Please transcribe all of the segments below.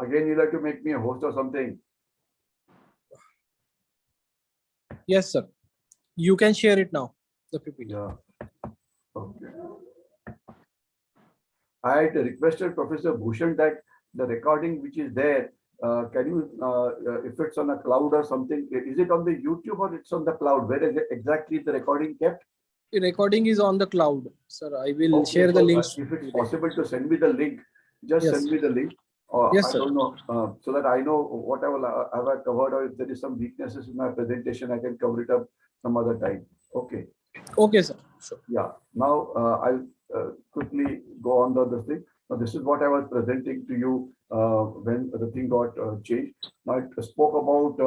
Again, you like to make me a host or something? Yes, sir. You can share it now, the PPT. Yeah. Okay. I had requested Professor Bhushan that the recording which is there, can you, if it's on a cloud or something, is it on the YouTube or it's on the cloud? Where is it exactly the recording kept? The recording is on the cloud, sir. I will Okay, share the so links. if it's possible to send me the link, just Yes. send me the link. Yes, I sir. don't know, so that I know what I will have I covered, or if there is some weaknesses in my presentation, I can cover it up some other time. Okay. Okay, sir. Sure. Yeah. Now I'll quickly go on the thing. Now this is what I was presenting to you when the thing got changed. Now it spoke about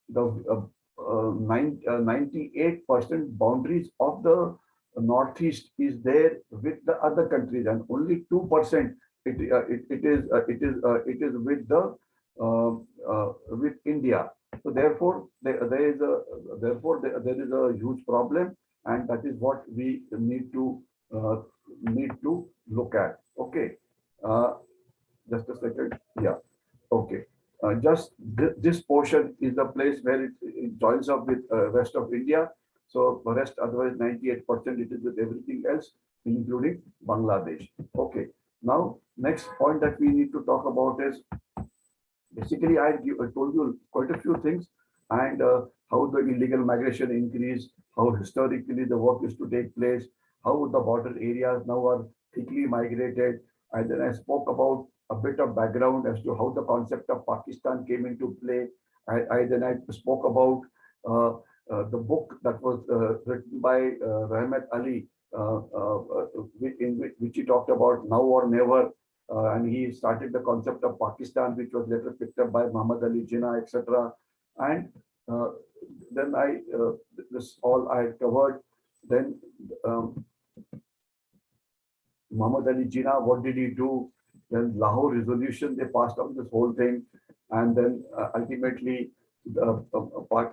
the 98% boundaries of the Northeast is there with the other countries, and only 2% it is with the with India. So therefore there is a there is a huge problem, and that is what we uh, need to look at. Okay, uh, just a second. Yeah. Okay. Just this portion is the place where it joins up with rest of India. So the rest, otherwise 98% it is with everything else, including Bangladesh. Okay. Now, next point that we need to talk about is basically I told you quite a few things, and how the illegal migration increased, how historically the work is to take place, how the border areas now are thickly migrated, and then I spoke about a bit of background as to how the concept of Pakistan came into play. I spoke about uh, the book that was written by Rahmat Ali, which he talked about now or never, and he started the concept of Pakistan, which was later picked up by Muhammad Ali Jinnah, etc. And uh, then this all I covered. Then um, Muhammad Ali Jinnah, what did he do? Then Lahore resolution, they passed on this whole thing, and then ultimately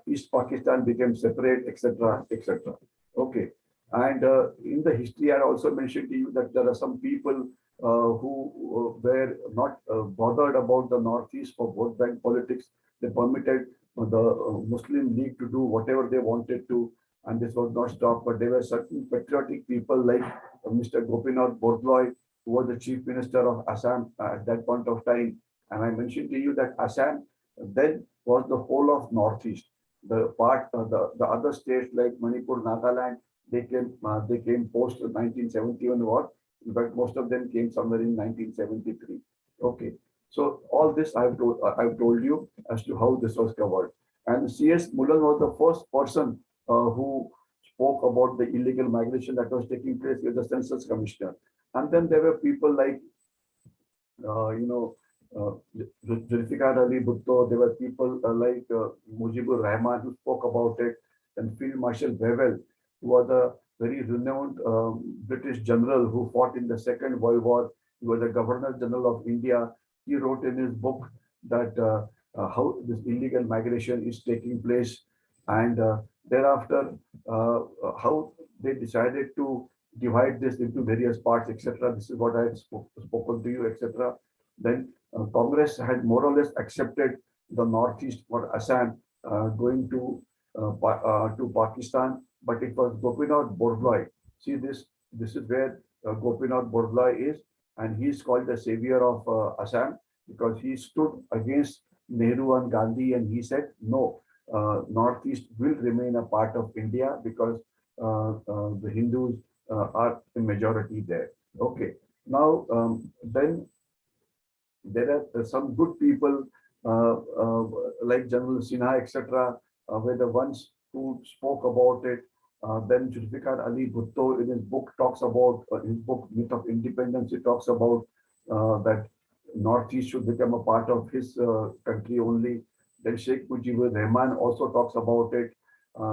East Pakistan became separate, etc., etc. Okay, and in the history, I also mentioned to you that there are some people who were not bothered about the Northeast for vote bank politics. They permitted the Muslim League to do whatever they wanted to, and this was not stopped. But there were certain patriotic people like Mr. Gopinath Bordoloi, who was the chief minister of Assam at that point of time. And I mentioned to you that Assam then was the whole of Northeast. The part, the other states like Manipur, Nagaland, they came post 1971 war. In fact, most of them came somewhere in 1973. Okay, so all this I've told you as to how this was covered. And C.S. Mullan was the first person who spoke about the illegal migration that was taking place with the census commissioner. And then there were people like, you know, Zulfikar Ali Bhutto. There were people like Mujibur Rahman who spoke about it, and Field Marshal Wavell, who was a very renowned British general who fought in the Second World War. He was the Governor General of India. He wrote in his book that how this illegal migration is taking place, and thereafter how they decided to divide this into various parts, etc. This is what I had spoken to you, etc. Then Congress had more or less accepted the Northeast for Assam going to Pakistan, but it was Gopinath Bordoloi. See this. This is where Gopinath Bordoloi is, and he is called the savior of Assam because he stood against Nehru and Gandhi, and he said no. Northeast will remain a part of India because the Hindus are the majority there. Okay. Now, then there are some good people like General Sinha, etc., were the ones who spoke about it. Then Zulfikar Ali Bhutto in his book talks about, his book Myth of Independence, he talks about that Northeast should become a part of his country only. Then Sheikh Mujibur Rahman also talks about it.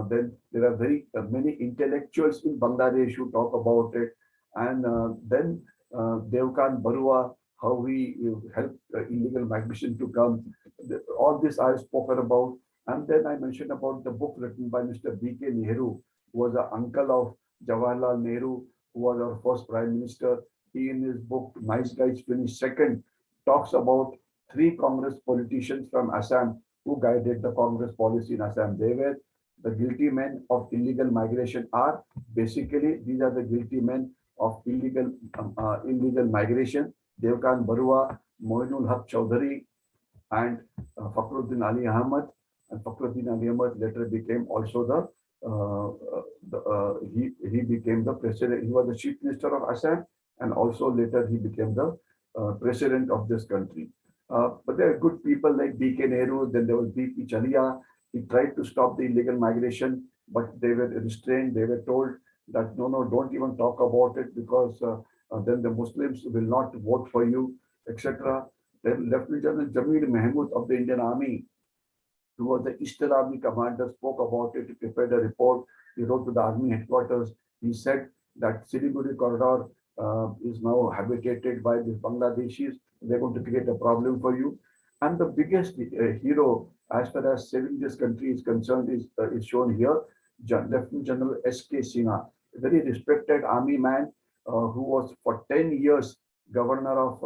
Then there are very many intellectuals in Bangladesh who talk about it. And then Devkan Barua, how we help illegal migration to come. All this I've spoken about. And then I mentioned about the book written by Mr. B.K. Nehru, who was the uncle of Jawaharlal Nehru, who was our first prime minister. He, in his book, Nice Guys Finish Second, talks about three Congress politicians from Assam who guided the Congress policy in Assam. They were the guilty men of illegal migration are basically these are the guilty men of illegal migration. Devkan Barua, Moinul Haq Chowdhury, and Fakhruddin Ali Ahmad. And Fakhruddin Ali Ahmad later became also he became the president. He was the chief minister of Assam, and also later he became the president of this country. But there are good people like B.K. Nehru. Then there was B.P. Chalia. He tried to stop the illegal migration, but they were restrained. They were told that no, don't even talk about it because then the Muslims will not vote for you, etc. Then Lieutenant General Jamil Mahmood of the Indian Army, who was the Eastern Army commander, spoke about it. He prepared a report. He wrote to the army headquarters. He said that Siliguri corridor is now habitated by these Bangladeshis. They're going to create a problem for you. And the biggest hero, as far as saving this country is concerned, is shown here. Lieutenant General S.K. Sinha, a very respected army man who was for 10 years governor of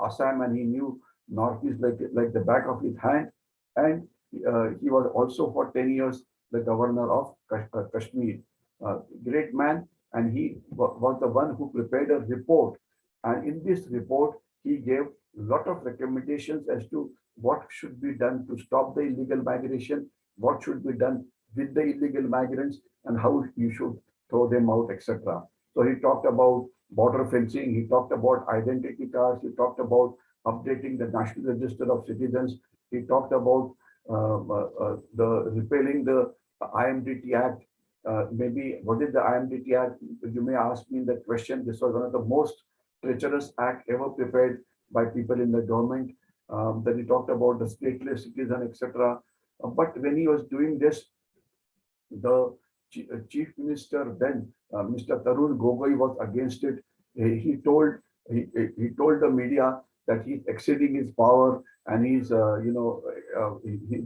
Assam, and he knew Northeast like the back of his hand. And he was also for 10 years the governor of Kashmir. Great man, and he was the one who prepared a report. And in this report, he gave a lot of recommendations as to what should be done to stop the illegal migration, what should be done with the illegal migrants, and how you should throw them out, etc. So he talked about border fencing, he talked about identity cards, he talked about updating the National Register of Citizens, he talked about the repealing the IMDT Act. Maybe what is the IMDT Act? You may ask me that question. This was one of the most treacherous act ever prepared by people in the government. Then he talked about the stateless citizen, etc. But when he was doing this, the chief minister then, Mr. Tarun Gogoi, was against it. He told the media that he's exceeding his power and he's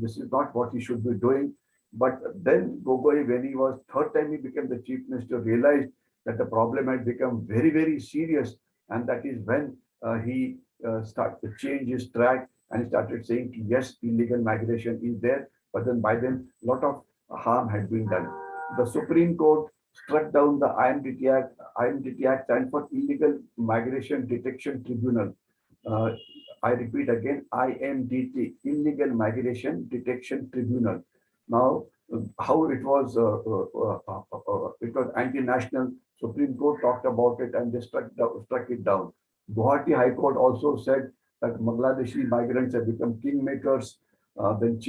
this is not what he should be doing. But then Gogoi, when he was third time he became the chief minister, realized that the problem had become very, very serious, and that is when he started to change his track and started saying yes, illegal migration is there, but then by then a lot of harm had been done. The Supreme Court struck down the IMDT Act. IMDT Act stands for Illegal Migration Detection Tribunal. I repeat again, IMDT, Illegal Migration Detection Tribunal. Now, how it was anti-national. Supreme Court talked about it and they struck it down. Guwahati High Court also said that Bangladeshi migrants have become kingmakers. Then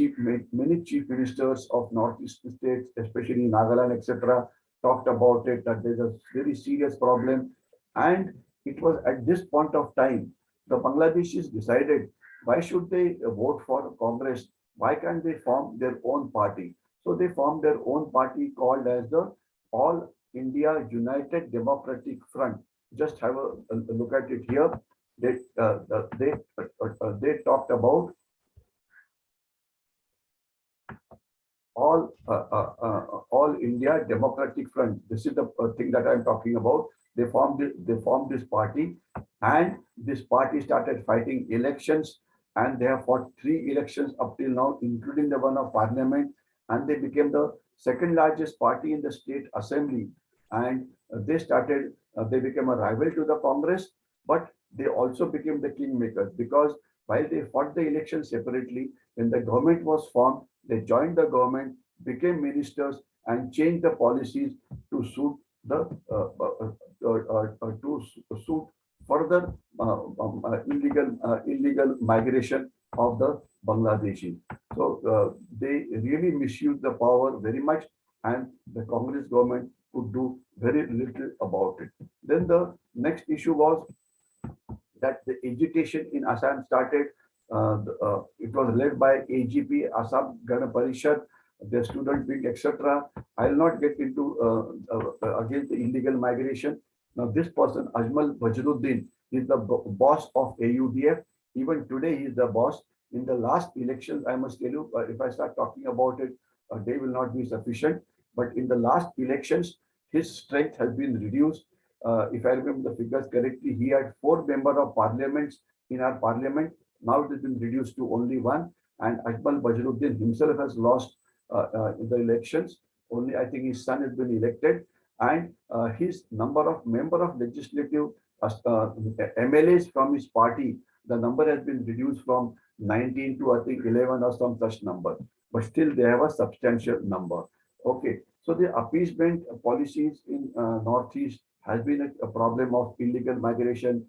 many chief ministers of northeast states, especially Nagaland, etc., talked about it, that there's a very serious problem. And it was at this point of time, the Bangladeshis decided, why should they vote for Congress? Why can't they form their own party? So they formed their own party called as the All India United Democratic Front. Just have a look at it here. They talked about All India Democratic Front. This is the thing that I'm talking about. They formed this party, and this party started fighting elections, and they have fought 3 elections up till now, including the one of parliament, and they became the second largest party in the state assembly. And they became a rival to the Congress, but they also became the kingmakers, because while they fought the election separately, when the government was formed, they joined the government, became ministers, and changed the policies to suit the further illegal migration of the Bangladeshi. So they really misused the power very much, and the Congress government could do very little about it. Then the next issue was that the agitation in Assam started. It was led by AGP, Assam Gana Parishad, the student wing, etc. I will not get into against the illegal migration. Now, this person, Ajmal Wajruddin, is the boss of AUDF. Even today, he is the boss. In the last elections, I must tell you, if I start talking about it, they will not be sufficient. But in the last elections, his strength has been reduced. If I remember the figures correctly, he had 4 members of parliaments in our parliament. Now it has been reduced to only one, and Akmal Bajaruddin himself has lost in the elections. Only I think his son has been elected, and his member of legislative MLAs from his party, the number has been reduced from 19 to I think 11 or some such number, but still they have a substantial number. Okay, so the appeasement policies in Northeast has been a problem of illegal migration.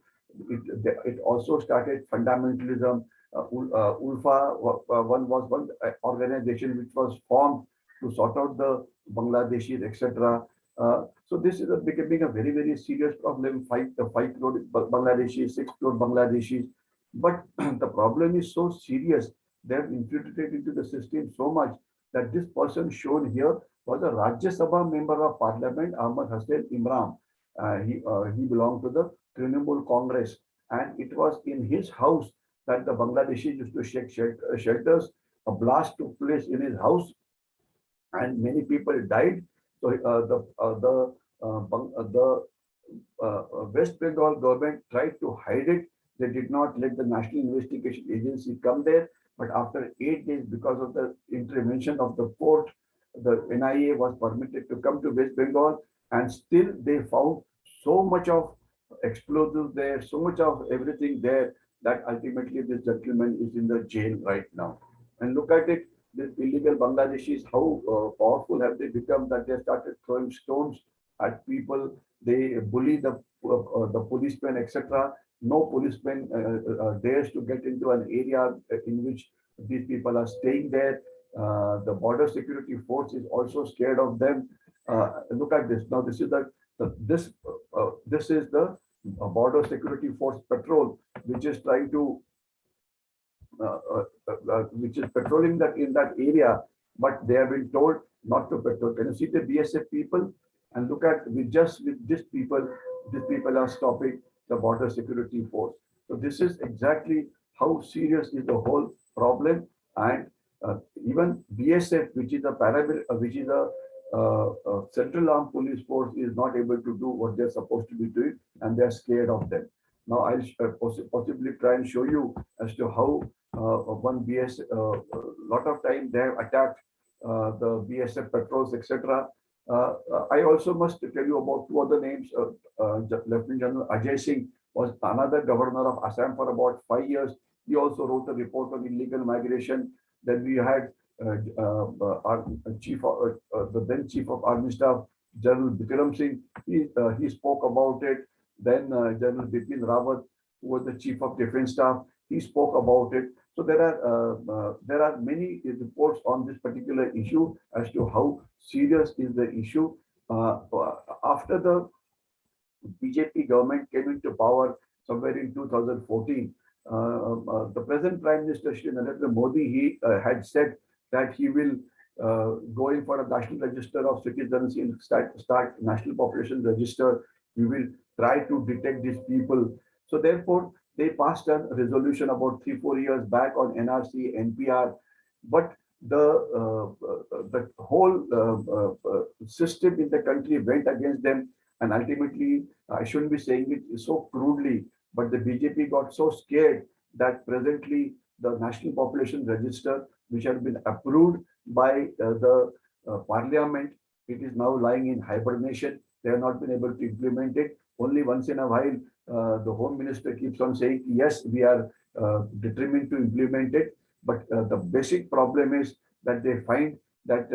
It also started fundamentalism. ULFA one organization which was formed to sort out the Bangladeshis, etc. So this is becoming a very serious problem. 5 crore Bangladeshis, 6 crore Bangladeshis, but the problem is so serious. They have infiltrated into the system so much that this person shown here was a Rajya Sabha member of Parliament, Ahmad Hussain Imran. He belonged to the Trinamool Congress, and it was in his house that the Bangladeshis used to shake shelters. A blast took place in his house, and many people died. So the West Bengal government tried to hide it. They did not let the National Investigation Agency come there. But after 8 days, because of the intervention of the court, the NIA was permitted to come to West Bengal, and still they found so much of explosives there, so much of everything there, that ultimately this gentleman is in the jail right now. And look at it, these illegal Bangladeshis, how powerful have they become that they started throwing stones at people. They bully the policemen, etc. No policeman dares to get into an area in which these people are staying there. The border security force is also scared of them. Look at this. Now, this is this is the border security force patrol, which is trying to which is patrolling that in that area, but they have been told not to patrol. Can you see the BSF people? And look at with these people are stopping the border security force. So this is exactly how serious is the whole problem. And even BSF, which is a central armed police force, is not able to do what they're supposed to be doing, and they're scared of them. Now I'll possibly try and show you as to how one BS lot of time they have attacked the BSF patrols, etc. I also must tell you about two other names. Lieutenant General Ajay Singh was another governor of Assam for about 5 years. He also wrote a report on illegal migration. Then we had our the then Chief of Army Staff, General Bikram Singh. He spoke about it. Then General Bipin Rawat, who was the Chief of Defence Staff, he spoke about it. So there are many reports on this particular issue as to how serious is the issue. After the BJP government came into power somewhere in 2014, the present Prime Minister Shri Narendra Modi, he had said that he will go in for a national register of citizens, in start national population register. We will try to detect these people. So therefore, they passed a resolution about 3-4 years back on NRC, NPR, but the whole system in the country went against them, and ultimately, I shouldn't be saying it so crudely, but the BJP got so scared that presently the National Population Register, which had been approved by the Parliament, it is now lying in hibernation. They have not been able to implement it. Only once in a while, the Home Minister keeps on saying, yes, we are determined to implement it. But the basic problem is that they find that,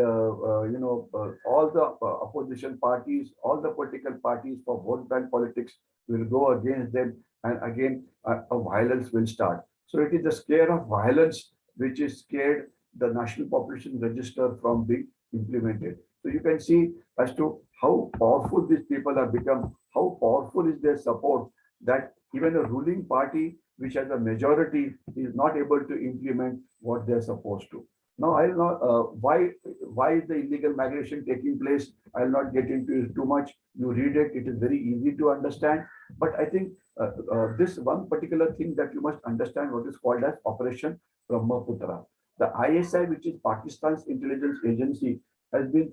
all the opposition parties, all the political parties for vote bank politics will go against them. And again, a violence will start. So it is the scare of violence which is scared the National Population Register from being implemented. So you can see as to how powerful these people have become, how powerful is their support, that even a ruling party which has a majority is not able to implement what they're supposed to. Now, I'll not why is the illegal migration taking place? I'll not get into it too much. You read it; it is very easy to understand. But I think this one particular thing that you must understand what is called as Operation Brahmaputra. The ISI, which is Pakistan's intelligence agency, has been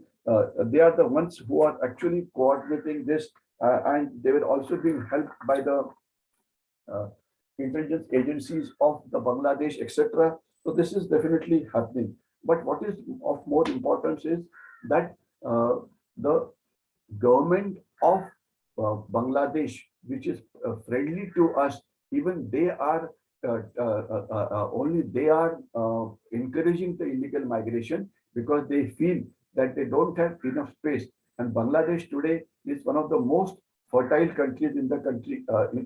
they are the ones who are actually coordinating this, and they were also being helped by the intelligence agencies of the Bangladesh, etc. So this is definitely happening. But what is of more importance is that the government of Bangladesh, which is friendly to us, even they are only they are encouraging the illegal migration because they feel that they don't have enough space. And Bangladesh today is one of the most fertile countries in the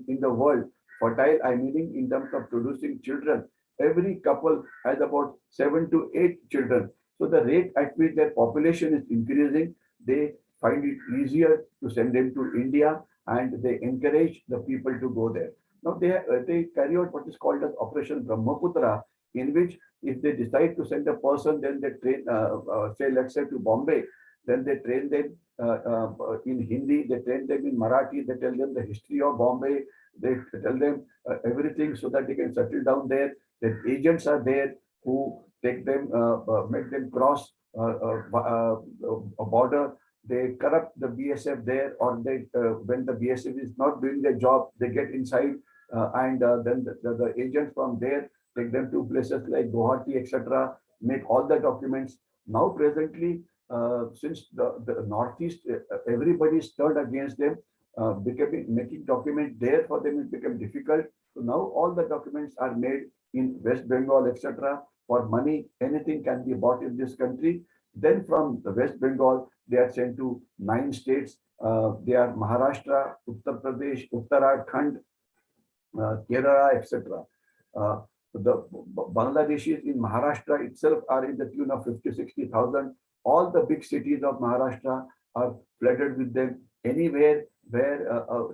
in the world. Fertile, I meaning in terms of producing children. Every couple has about 7 to 8 children. So the rate at which their population is increasing, they find it easier to send them to India, and they encourage the people to go there. Now they carry out what is called as Operation Brahmaputra, in which if they decide to send a person, then they train, say let's say to Bombay, then they train them in Hindi, they train them in Marathi, they tell them the history of Bombay, they tell them everything so that they can settle down there. Then agents are there who take them, make them cross a border. They corrupt the BSF there, or they when the BSF is not doing their job, they get inside, and then the agents from there take them to places like Guwahati, etc. Make all the documents. Now presently, since the Northeast, everybody is turned against them, becoming making documents there for them it become difficult. So now all the documents are made in West Bengal, etc. For money, anything can be bought in this country. Then from the West Bengal, they are sent to 9 states. They are Maharashtra, Uttar Pradesh, Uttarakhand, Kerala, etc. The Bangladeshis in Maharashtra itself are in the tune of 50, 60,000. All the big cities of Maharashtra are flooded with them. Anywhere where a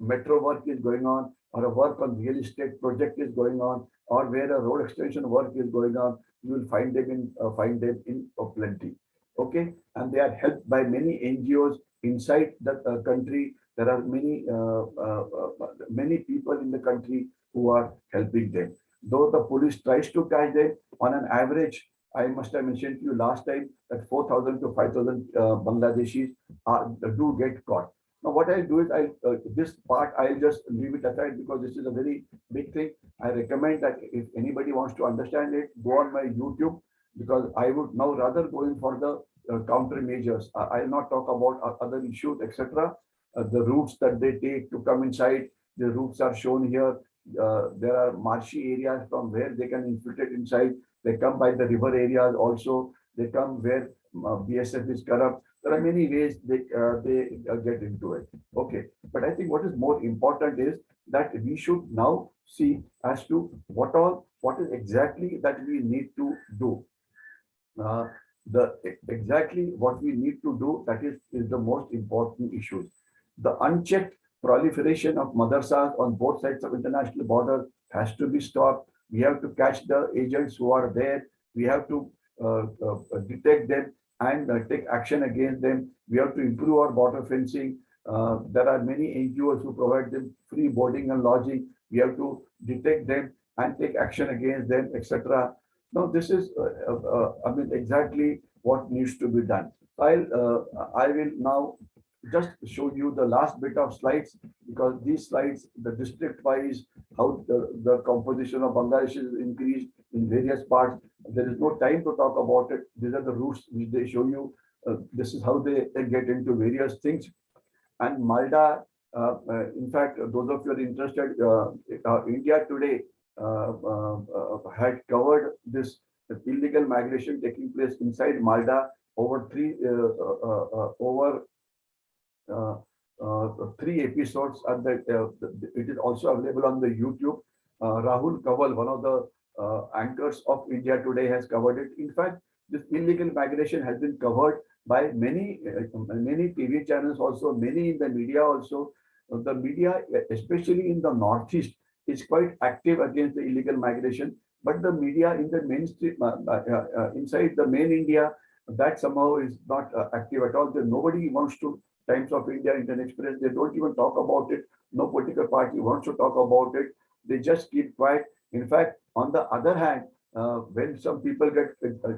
metro work is going on, or a work on real estate project is going on, or where a road extension work is going on, you will find them in plenty. Okay, and they are helped by many NGOs inside the country. There are many people in the country who are helping them. Though the police tries to catch them, on an average, I must have mentioned to you last time that 4,000 to 5,000 Bangladeshis do get caught. Now, what I'll do is this part I'll just leave it aside because this is a very big thing. I recommend that if anybody wants to understand it, go on my YouTube, because I would now rather go in for the countermeasures. I'll not talk about other issues, etc. The routes that they take to come inside, the routes are shown here. There are marshy areas from where they can infiltrate inside. They come by the river areas also. They come where BSF is corrupt. There are many ways they get into it. Okay, but I think what is more important is that we should now see as to what is exactly that we need to do. The exactly what we need to do, that is the most important issue. The unchecked proliferation of madrasas on both sides of international border has to be stopped. We have to catch the agents who are there. We have to detect them and take action against them. We have to improve our border fencing. There are many NGOs who provide them free boarding and lodging. We have to detect them and take action against them, etc. Now, this is, I mean, exactly what needs to be done. I will now just show you the last bit of slides, because these slides, the district wise, how the composition of Bangladesh is increased in various parts. There is no time to talk about it. These are the routes which they show you. This is how they get into various things. And Malda, in fact, those of you are interested, India today had covered this illegal migration taking place inside Malda over three episodes, and it is also available on the YouTube. Rahul Kaval, one of the anchors of India Today, has covered it. In fact, this illegal migration has been covered by many TV channels, also many in the media also. The media, especially in the Northeast, is quite active against the illegal migration. But the media in the mainstream, inside the main India, that somehow is not active at all. Nobody wants to. Times of India, Indian Express, they don't even talk about it. No political party wants to talk about it. They just keep quiet. In fact, on the other hand, when some people get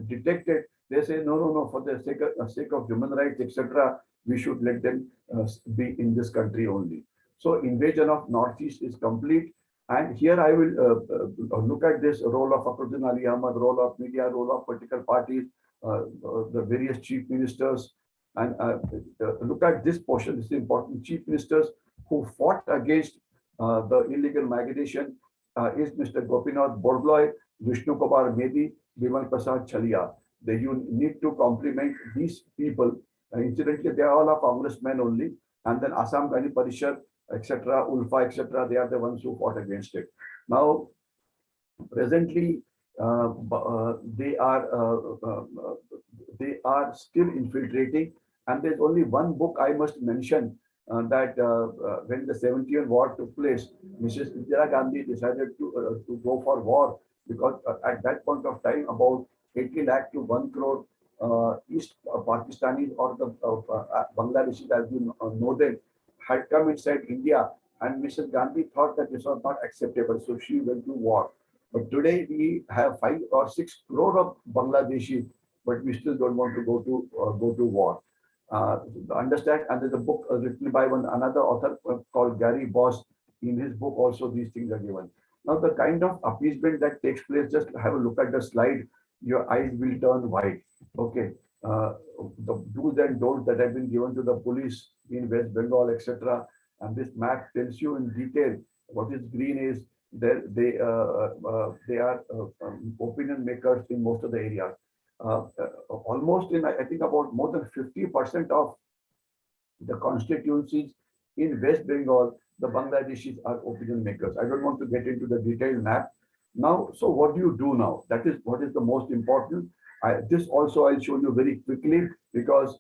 detected, they say, no, for the sake of human rights, etc., we should let them be in this country only. So invasion of Northeast is complete. And here I will look at this role of Fakhruddin Ali Ahmad, role of media, role of political parties, the various chief ministers, and look at this portion. This is important. Chief ministers who fought against the illegal migration is Mr. Gopinath Bordloy, Vishnu Kumar Medi, Bimal Prasad Chalia. You need to compliment these people. Incidentally, they are all are congressmen only. And then Assam Gani Parishad, etc., Ulfa, etc., they are the ones who fought against it. Now, presently, they are still infiltrating, and there's only one book I must mention that when the 70th war took place, Mrs. Indira Gandhi decided to go for war because at that point of time about 80 lakh to 1 crore East Pakistanis or the Bangladeshis, as you know them, had come inside India, and Mrs. Gandhi thought that this was not acceptable, so she went to war. But today we have 5 or 6 crore of Bangladeshi, but we still don't want to go to war. Understand? And there's a book written by another author called Gary Boss. In his book, also these things are given. Now, the kind of appeasement that takes place, just have a look at the slide. Your eyes will turn white. Okay, the do's and don'ts that have been given to the police in West Bengal, etc. And this map tells you in detail what is green is. They are opinion makers in most of the areas. Almost in, I think, about more than 50% of the constituencies in West Bengal, the Bangladeshis are opinion makers. I don't want to get into the detailed map now. So what do you do now? That is what is the most important. This also I'll show you very quickly because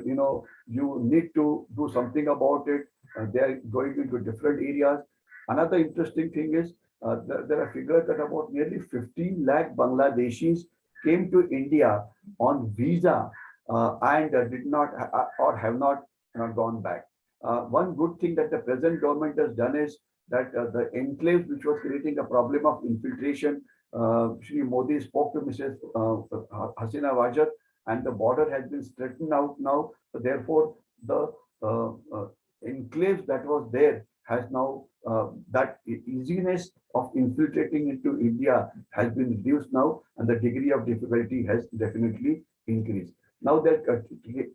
you need to do something about it. They are going into different areas. Another interesting thing is there are figures that about nearly 15 lakh Bangladeshis came to India on visa and did not or have not gone back. One good thing that the present government has done is that the enclave, which was creating a problem of infiltration, Shri Modi spoke to Mrs. Hasina Wajir, and the border has been straightened out now. So therefore, the enclave that was there has now that easiness of infiltrating into India has been reduced now, and the degree of difficulty has definitely increased. Now they're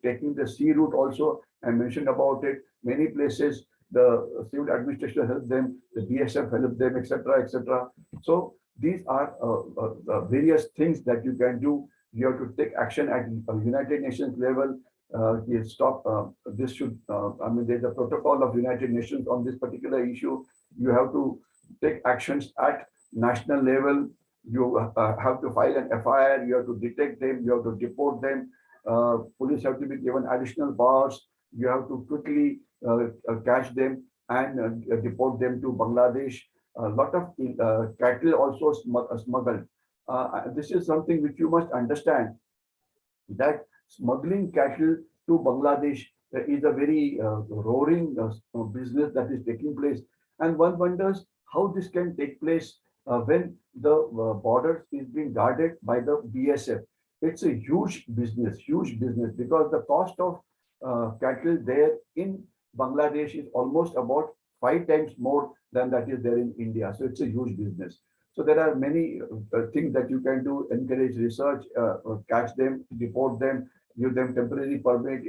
taking the sea route also. I mentioned about it. Many places the civil administration helped them, the BSF helped them, etc., etc. So these are various things that you can do. You have to take action at United Nations level. This should, there's a protocol of United Nations on this particular issue. You have to take actions at national level. You have to file an FIR. You have to detect them. You have to deport them. Police have to be given additional powers. You have to quickly catch them and deport them to Bangladesh. A lot of cattle also smuggled. This is something which you must understand, that smuggling cattle to Bangladesh is a very roaring business that is taking place. And one wonders how this can take place when the border is being guarded by the BSF. It's a huge business, because the cost of cattle there in Bangladesh is almost about 5 times more than that is there in India. So it's a huge business. So there are many things that you can do: encourage research, catch them, deport them, give them temporary permit,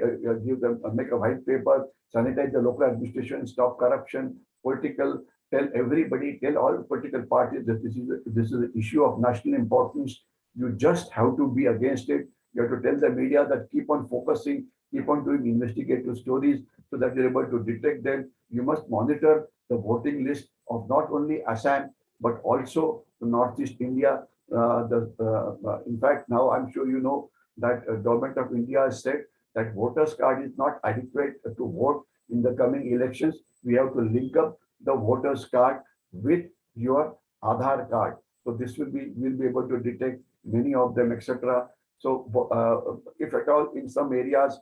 give them make a white paper, sanitize the local administration, stop corruption, political. Tell everybody, tell all political parties that this is an issue of national importance. You just have to be against it. You have to tell the media that keep on focusing, keep on doing investigative stories so that you're able to detect them. You must monitor the voting list of not only Assam, but also the Northeast India. In fact, now I'm sure you know that government of India has said that voters card is not adequate to vote in the coming elections. We have to link up the voters card with your Aadhaar card. So this we'll be able to detect many of them, etc. So if at all in some areas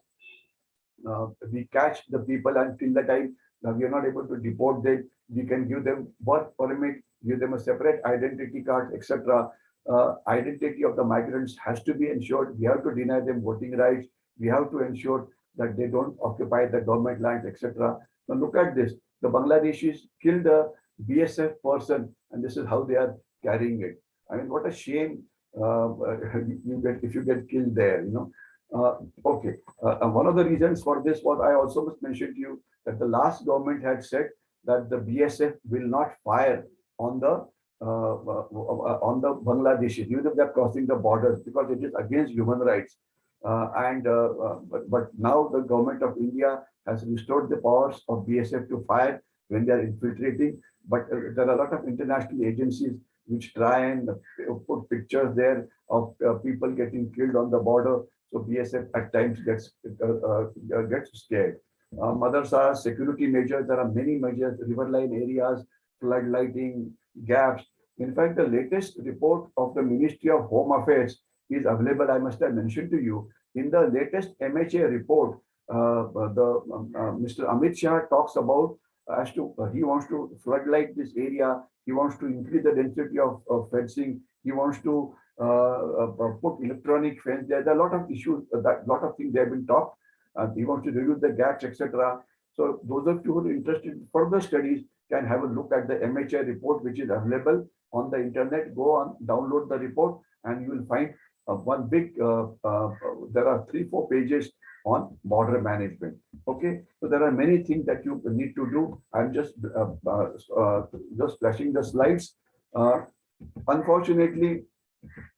we catch the people until the time we are not able to deport them, we can give them work permit, give them a separate identity card, etc. Identity of the migrants has to be ensured. We have to deny them voting rights. We have to ensure that they don't occupy the government lands, etc. Now look at this. The Bangladeshis killed BSF person, and this is how they are carrying it. I mean, what a shame you get if you get killed there, you know. Okay, one of the reasons for this was I also must mention to you that the last government had said that the BSF will not fire on the Bangladeshi, even if they're crossing the borders, because it is against human rights. But now the government of India has restored the powers of BSF to fire when they are infiltrating. But there are a lot of international agencies which try and put pictures there of people getting killed on the border. So BSF at times gets scared. Madrasa security measures. There are many measures: riverline areas, flood lighting, gaps. In fact, the latest report of the Ministry of Home Affairs is available. I must have mentioned to you in the latest MHA report. Mr. Amit Shah talks about as to he wants to floodlight this area. He wants to increase the density of fencing. He wants to put electronic fence. There are a lot of issues, that lot of things they have been talked. He wants to reduce the gaps, etc. So those of you who are interested in further studies can have a look at the MHA report, which is available on the internet. Go on, download the report, and you will find one big. There are 3-4 pages on border management. Okay, so there are many things that you need to do. I'm just flashing the slides. Unfortunately,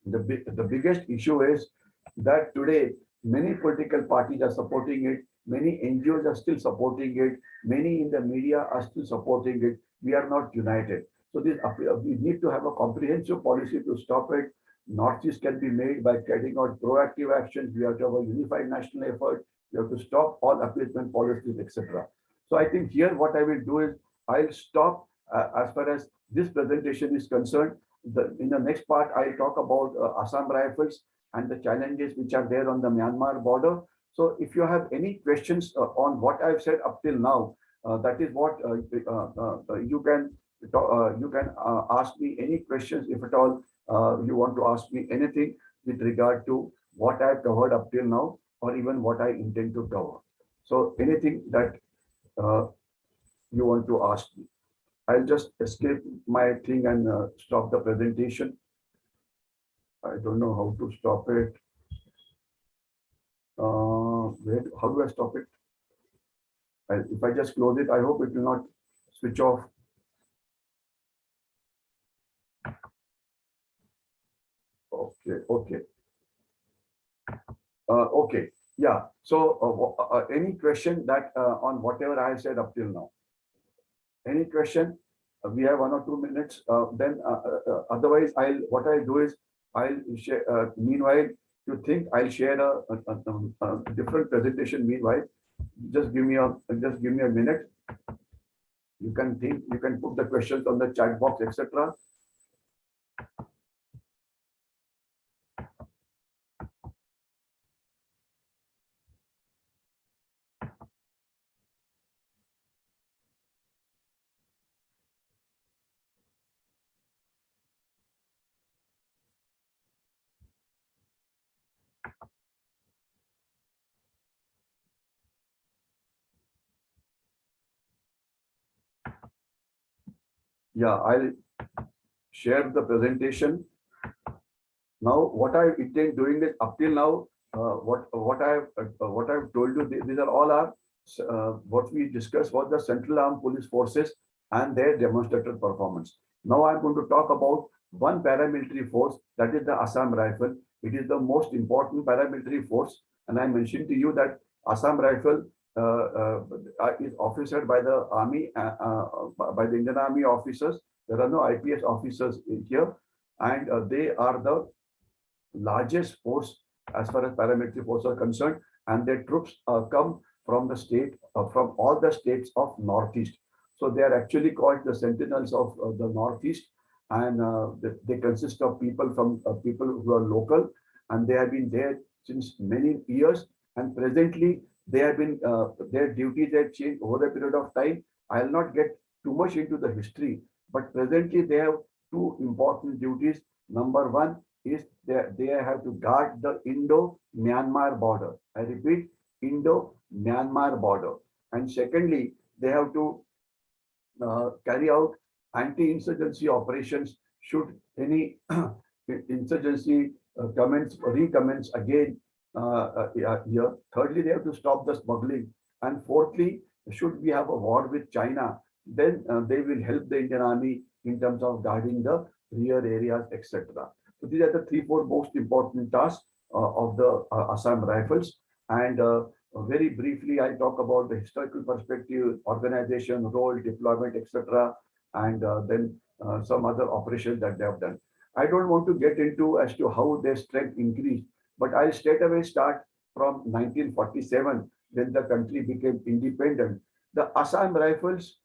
the biggest issue is that today many political parties are supporting it, many NGOs are still supporting it, many in the media are still supporting it. We are not united. So we need to have a comprehensive policy to stop it. Northeast can be made by carrying out proactive actions. We have to have a unified national effort. We have to stop all appeasement policies, etc. So I think here what I will do is I'll stop as far as this presentation is concerned. In the next part, I'll talk about Assam Rifles and the challenges which are there on the Myanmar border. So if you have any questions on what I've said up till now, that is what you can ask me any questions if at all you want to ask me anything with regard to what I've covered up till now, or even what I intend to cover. So anything that you want to ask me. I'll just escape my thing and stop the presentation. I don't know how to stop it. How do I stop it? If I just close it, I hope it will not switch off. Okay. Okay. Yeah. So any question that on whatever I said up till now? Any question? We have 1 or 2 minutes. Otherwise, what I'll do is I'll share. Meanwhile, you think I'll share a different presentation. Meanwhile, just give me a minute. You can think. You can put the questions on the chat box, etc. Yeah, I'll share the presentation. Now, what I intend doing is up till now, what I've told you, these are all our what we discussed was the Central Armed Police Forces and their demonstrated performance. Now I'm going to talk about one paramilitary force, that is the Assam Rifle. It is the most important paramilitary force, and I mentioned to you that Assam Rifle is officered by the army, by the Indian Army officers. There are no IPS officers in here, and they are the largest force as far as paramilitary forces are concerned, and their troops come from the state, from all the states of Northeast. So they are actually called the Sentinels of the Northeast, and they consist of people from people who are local, and they have been there since many years. And presently, they have been their duties have changed over a period of time. I'll not get too much into the history, but presently they have two important duties. Number one is they have to guard the Indo-Myanmar border. I repeat, Indo-Myanmar border. And secondly, they have to carry out anti-insurgency operations should any insurgency recommence again here. Thirdly, they have to stop the smuggling. And fourthly, should we have a war with China, then they will help the Indian Army in terms of guarding the rear areas, etc. So these are the three, four most important tasks of the Assam Rifles. And very briefly, I talk about the historical perspective, organization, role, deployment, etc. And then some other operations that they have done. I don't want to get into as to how their strength increased, but I'll straight away start from 1947 when the country became independent. The Assam Rifles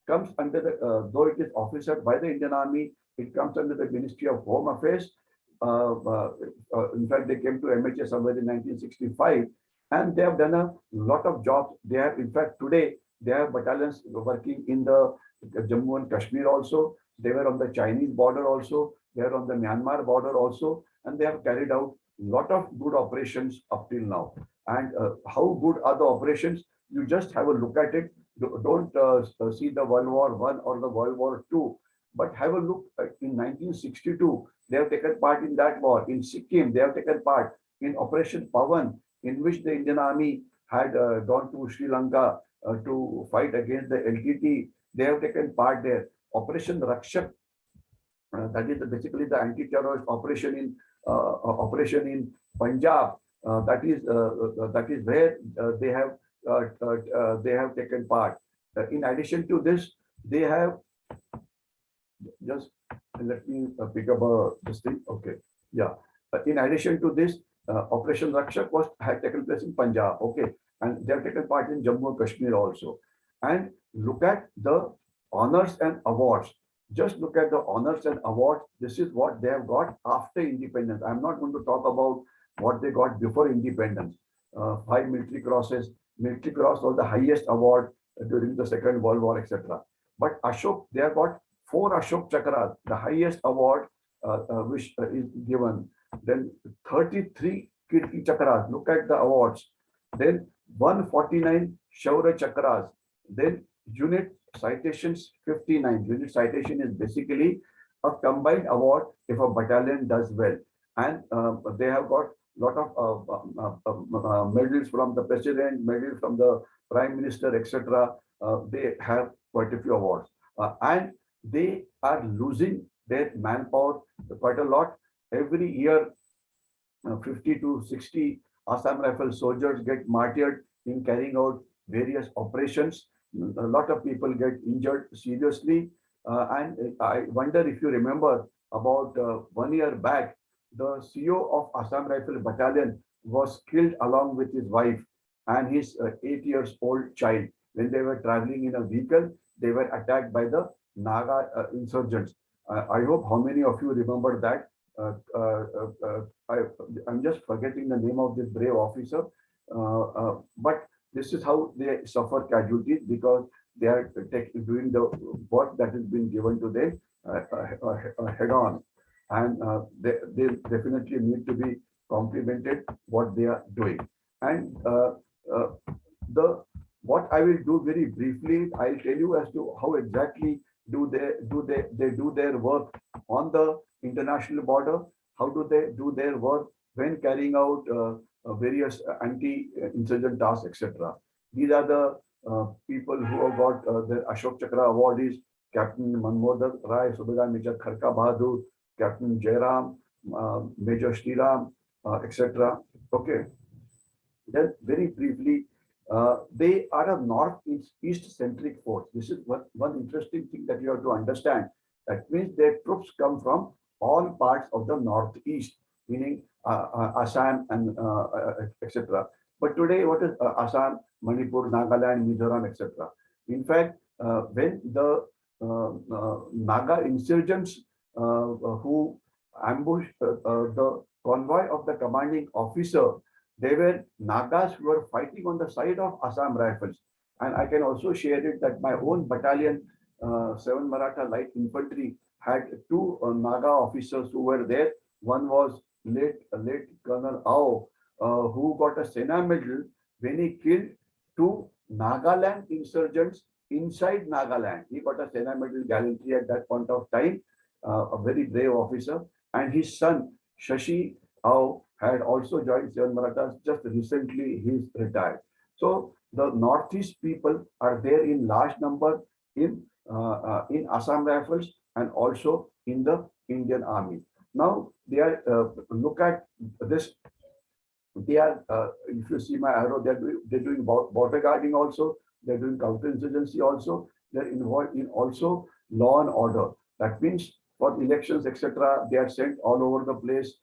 comes under the, though it is officered by the Indian Army, it comes under the Ministry of Home Affairs. In fact, they came to MHA somewhere in 1965, and they have done a lot of jobs. They have, in fact, today they have battalions working in the Jammu and Kashmir also. They were on the Chinese border also. They are on the Myanmar border also, and they have carried out a lot of good operations up till now. And how good are the operations? You just have a look at it. Don't see the World War I or the World War II, but have a look in 1962. They have taken part in that war. In Sikkim, they have taken part in Operation Pawan, in which the Indian Army had gone to Sri Lanka to fight against the LTT. They have taken part there. Operation Rakshak, that is basically the anti-terrorist operation in Punjab. That is where they have taken part. In addition to this, they have just let me pick up this thing. Okay, yeah. In addition to this, Operation Rakshak had taken place in Punjab. Okay, and they have taken part in Jammu and Kashmir also. And look at the honors and awards. Just look at the honors and awards. This is what they have got after independence. I'm not going to talk about what they got before independence. 5 military crosses. Military Cross was the highest award during the Second World War, etc. But Ashok, they have got 4 Ashok Chakras, the highest award which is given. Then 33 Kirti Chakras. Look at the awards. Then 149 Shaurya Chakras. Then unit citations 59. Unit citation is basically a combined award if a battalion does well. And they have got a lot of medals from the president, medals from the prime minister, etc. They have quite a few awards. And they are losing their manpower quite a lot. Every year, 50 to 60 Assam Rifle soldiers get martyred in carrying out various operations. A lot of people get injured seriously. And I wonder if you remember about 1 year back, the CEO of Assam Rifle Battalion was killed along with his wife and his 8 years old child. When they were traveling in a vehicle, they were attacked by the Naga insurgents. I hope how many of you remember that. I'm just forgetting the name of this brave officer. But this is how they suffer casualties because they are doing the work that has been given to them head on. And they definitely need to be complimented what they are doing. And what I will do very briefly, I'll tell you as to how exactly do their work on the international border. How do they do their work when carrying out various anti-insurgent tasks, etc. These are the people who have got the Ashok Chakra awardees: Captain Manmohan Rai, Subedar Major Kharka Bahadur, Captain Jairam, Major Shriram, etc. Okay. Then very briefly, they are a north-east centric force. This is one interesting thing that you have to understand. That means their troops come from all parts of the northeast, meaning Assam and etc. But today, what is Assam, Manipur, Nagaland, Mizoram, etc. In fact, when the Naga insurgents who ambushed the convoy of the commanding officer, they were Nagas who were fighting on the side of Assam Rifles. And I can also share it that my own battalion, 7 Maratha Light Infantry, had 2 Naga officers who were there. One was late Colonel Ao, who got a Sena medal when he killed 2 Nagaland insurgents inside Nagaland. He got a Sena Medal gallantry at that point of time, a very brave officer. And his son, Shashi Rao, had also joined Seven Marathas. Just recently, he's retired. So the Northeast people are there in large number in Assam Rifles and also in the Indian Army. Now they are look at this. They are, if you see my arrow, they're doing border guarding also. They're doing counterinsurgency also. They're involved in also law and order. That means for elections, etc., they are sent all over the place.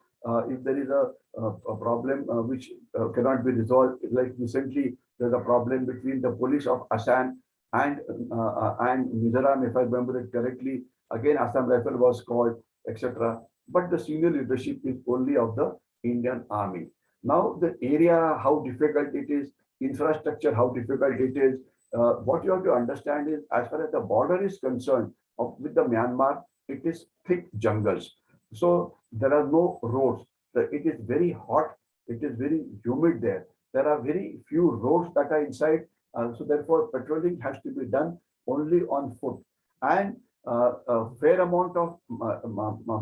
If there is a problem which cannot be resolved, like recently there's a problem between the police of Assam and Mizoram, if I remember it correctly. Again, Assam Rifle was called, etc. But the senior leadership is only of the Indian Army. Now the area, how difficult it is, infrastructure, how difficult it is. What you have to understand is, as far as the border is concerned with the Myanmar, it is thick jungles. So there are no roads. It is very hot. It is very humid there. There are very few roads that are inside. So therefore, patrolling has to be done only on foot. And a fair amount of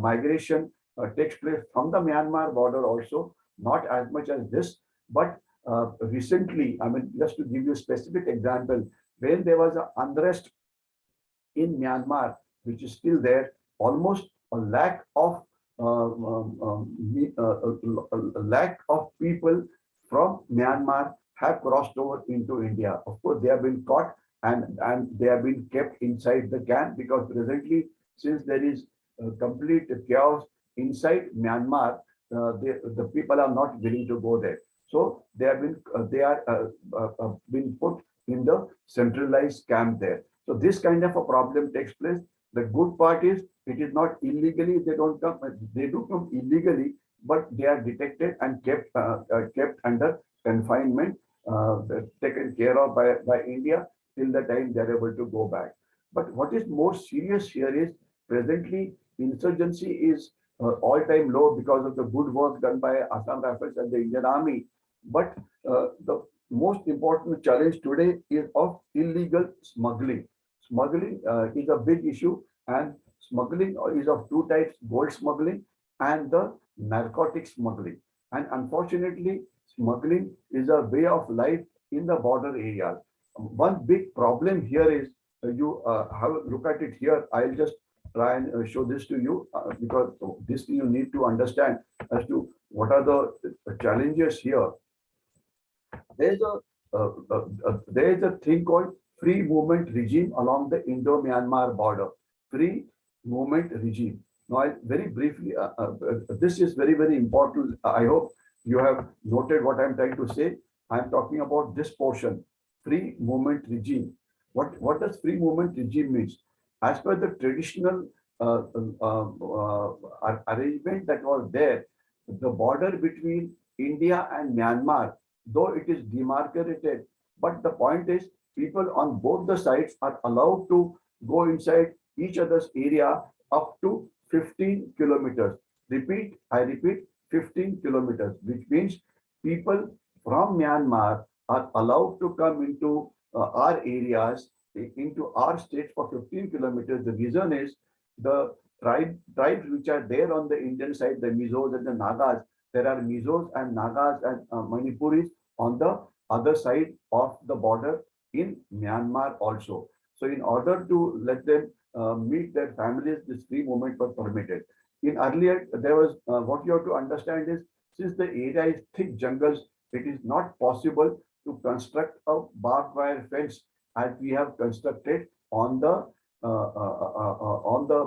migration takes place from the Myanmar border also, not as much as this, but recently, I mean, just to give you a specific example, when there was an unrest in Myanmar, which is still there, almost a lakh of a lakh of people from Myanmar have crossed over into India. Of course, they have been caught and they have been kept inside the camp, because presently, since there is complete chaos inside Myanmar, the people are not willing to go there. So they have been been put in the centralized camp there. So this kind of a problem takes place. The good part is it is not illegally. They don't come. They do come illegally, but they are detected and kept under confinement, taken care of by India till the time they are able to go back. But what is more serious here is, presently insurgency is all-time low because of the good work done by Assam Rifles and the Indian Army. But the most important challenge today is of illegal smuggling. Smuggling is a big issue, and smuggling is of two types: gold smuggling and the narcotic smuggling. And unfortunately, smuggling is a way of life in the border areas. One big problem here is, you have a look at it here. I'll just try and show this to you, because this you need to understand as to what are the challenges here. There's a thing called free movement regime along the Indo-Myanmar border. Free movement regime. Now, very briefly, this is very, very important. I hope you have noted what I'm trying to say. I'm talking about this portion, free movement regime. What does free movement regime means? As per the traditional arrangement that was there, the border between India and Myanmar, though it is demarcated, but the point is, people on both the sides are allowed to go inside each other's area up to 15 kilometers. I repeat, 15 kilometers, which means people from Myanmar are allowed to come into our areas, into our states for 15 kilometers. The reason is, the tribes which are there on the Indian side, the Mizos and the Nagas, there are Mizos and Nagas and Manipuris on the other side of the border in Myanmar also. So in order to let them meet their families, this free movement was permitted. In earlier, there was, what you have to understand is, since the area is thick jungles, it is not possible to construct a barbed wire fence as we have constructed on the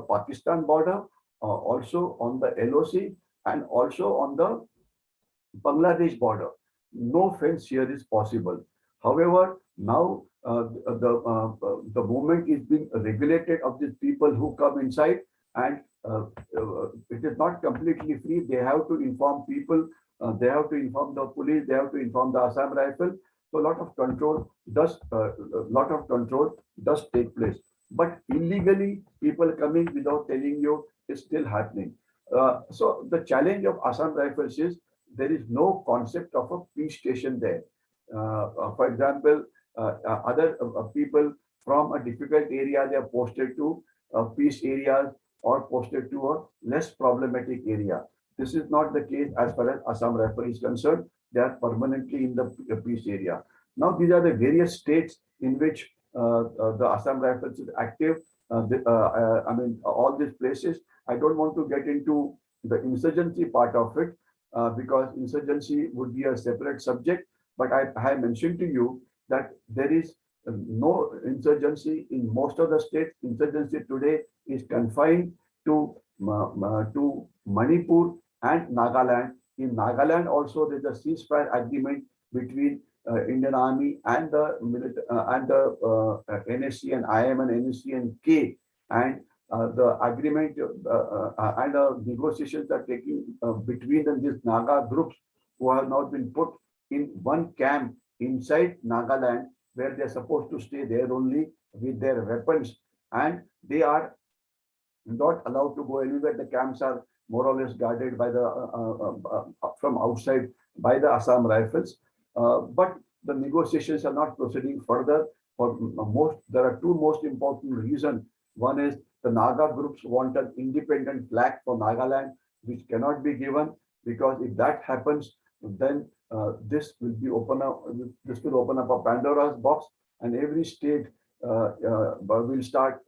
Pakistan border, also on the LOC, and also on the Bangladesh border. No fence here is possible. However, now the movement is being regulated of these people who come inside, and it is not completely free. They have to inform people, they have to inform the police, they have to inform the Assam Rifle. So a lot of control does take place. But illegally, people coming without telling you is still happening. So the challenge of Assam Rifles is, there is no concept of a peace station there. For example, other people from a difficult area, they are posted to peace areas or posted to a less problematic area. This is not the case as far as Assam Rifle is concerned. They are permanently in the peace area. Now, these are the various states in which the Assam Rifles is active. I mean, all these places. I don't want to get into the insurgency part of it because insurgency would be a separate subject. But I have mentioned to you that there is no insurgency in most of the states. Insurgency today is confined to Manipur and Nagaland. In Nagaland also, there is a ceasefire agreement between Indian Army and the NSC and IM and NSC and K, and the agreement and negotiations are taking between these Naga groups who have now been put in one camp inside Nagaland, where they are supposed to stay there only with their weapons, and they are not allowed to go anywhere. The camps are more or less guarded by the from outside by the Assam Rifles. But the negotiations are not proceeding further. There are two most important reasons. One is the Naga groups want an independent flag for Nagaland, which cannot be given, because if that happens, then this will open up a Pandora's box, and every state will start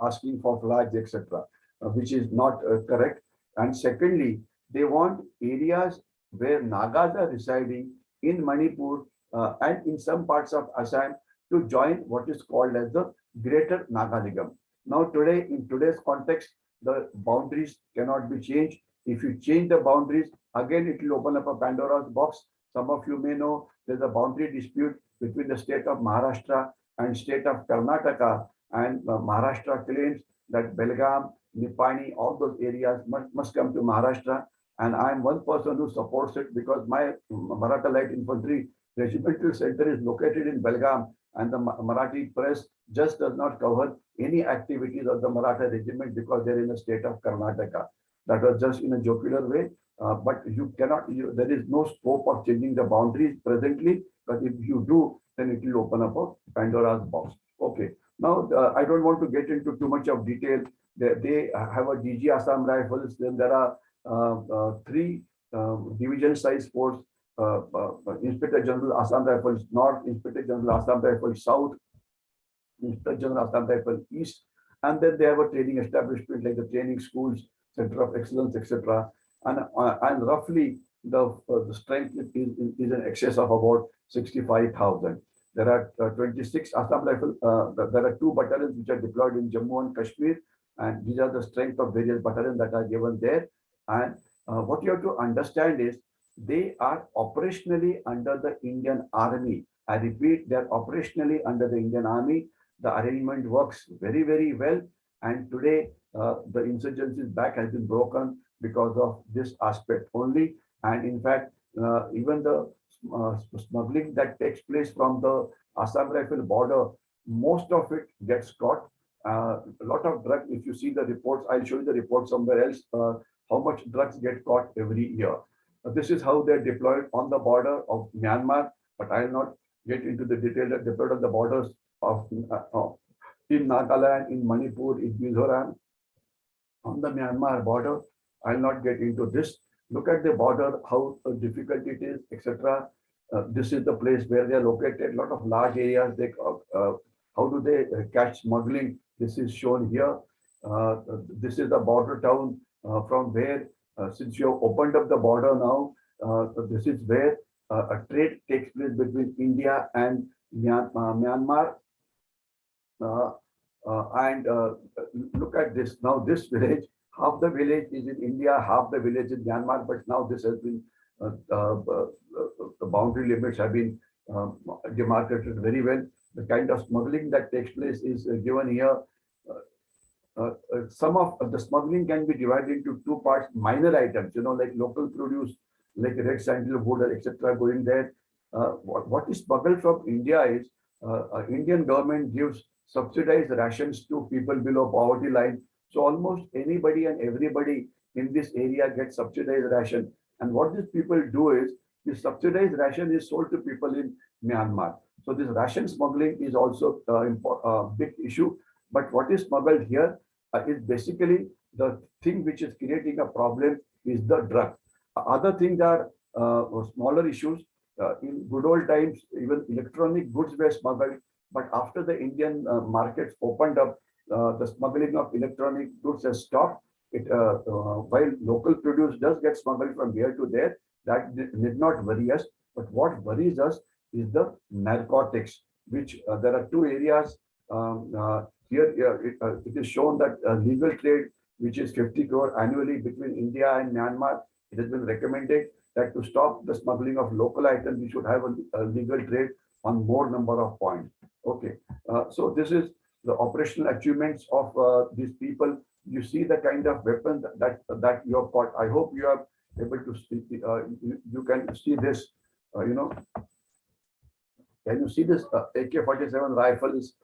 asking for flags, etc., which is not correct. And secondly, they want areas where Nagas are residing in Manipur and in some parts of Assam to join what is called as the Greater Naga Nigam. Now, in today's context, the boundaries cannot be changed. If you change the boundaries, again, it will open up a Pandora's box. Some of you may know there's a boundary dispute between the state of Maharashtra and state of Karnataka, and Maharashtra claims that Belgaum, Nipani, all those areas must come to Maharashtra. And I am one person who supports it, because my Maratha Light Infantry Regimental Center is located in Belgaum, and the Marathi press just does not cover any activities of the Maratha regiment because they're in the state of Karnataka. That was just in a jocular way, but you cannot, there is no scope of changing the boundaries presently, but if you do, then it will open up a Pandora's box. Okay, now I don't want to get into too much of detail. They have a DG Assam Rifles, then there are three division size force, Inspector General Assam Rifles North, Inspector General Assam Rifles South, Inspector General Assam Rifles East, and then they have a training establishment like the training schools, Center of Excellence, etc. And roughly the strength is in excess of about 65,000. There are 26 Assam Rifle. There are two battalions which are deployed in Jammu and Kashmir, and these are the strength of various battalions that are given there. And what you have to understand is they are operationally under the Indian Army. I repeat, they are operationally under the Indian Army. The arrangement works very, very well. And today, the insurgency's back has been broken because of this aspect only. And in fact, even the smuggling that takes place from the Assam Rifle border, most of it gets caught. A lot of drugs, if you see the reports, I'll show you the report somewhere else, how much drugs get caught every year. This is how they're deployed on the border of Myanmar, but I'll not get into the detail that deployed on the borders of in Nagaland, in Manipur, in Mizoram, on the Myanmar border. I'll not get into this. Look at the border, how difficult it is, etc. This is the place where they are located. A lot of large areas. How do they catch smuggling? This is shown here. This is the border town from where, since you have opened up the border now, this is where a trade takes place between India and Myanmar. And look at this. Now this village, half the village is in India, half the village in Myanmar, but now this has been, the boundary limits have been demarcated very well. The kind of smuggling that takes place is given here. Some of the smuggling can be divided into two parts: minor items, like local produce, like red sandalwood, etc., going there. What is smuggled from India is Indian government gives subsidized rations to people below poverty line. So almost anybody and everybody in this area gets subsidized ration. And what these people do is, the subsidized ration is sold to people in Myanmar. So this ration smuggling is also a big issue. But what is smuggled here is basically the thing which is creating a problem is the drug. Other things are smaller issues. In good old times, even electronic goods were smuggled. But after the Indian markets opened up, the smuggling of electronic goods has stopped. While local produce does get smuggled from here to there, that did not worry us. But what worries us is the narcotics, which there are two areas. Here, it is shown that legal trade, which is 50 crore annually between India and Myanmar, it has been recommended that to stop the smuggling of local items, we should have a legal trade on more number of points. Okay, so this is the operational achievements of these people. You see the kind of weapon that you have got. I hope you are able to see. You can see this. You know, can you see this AK-47 rifles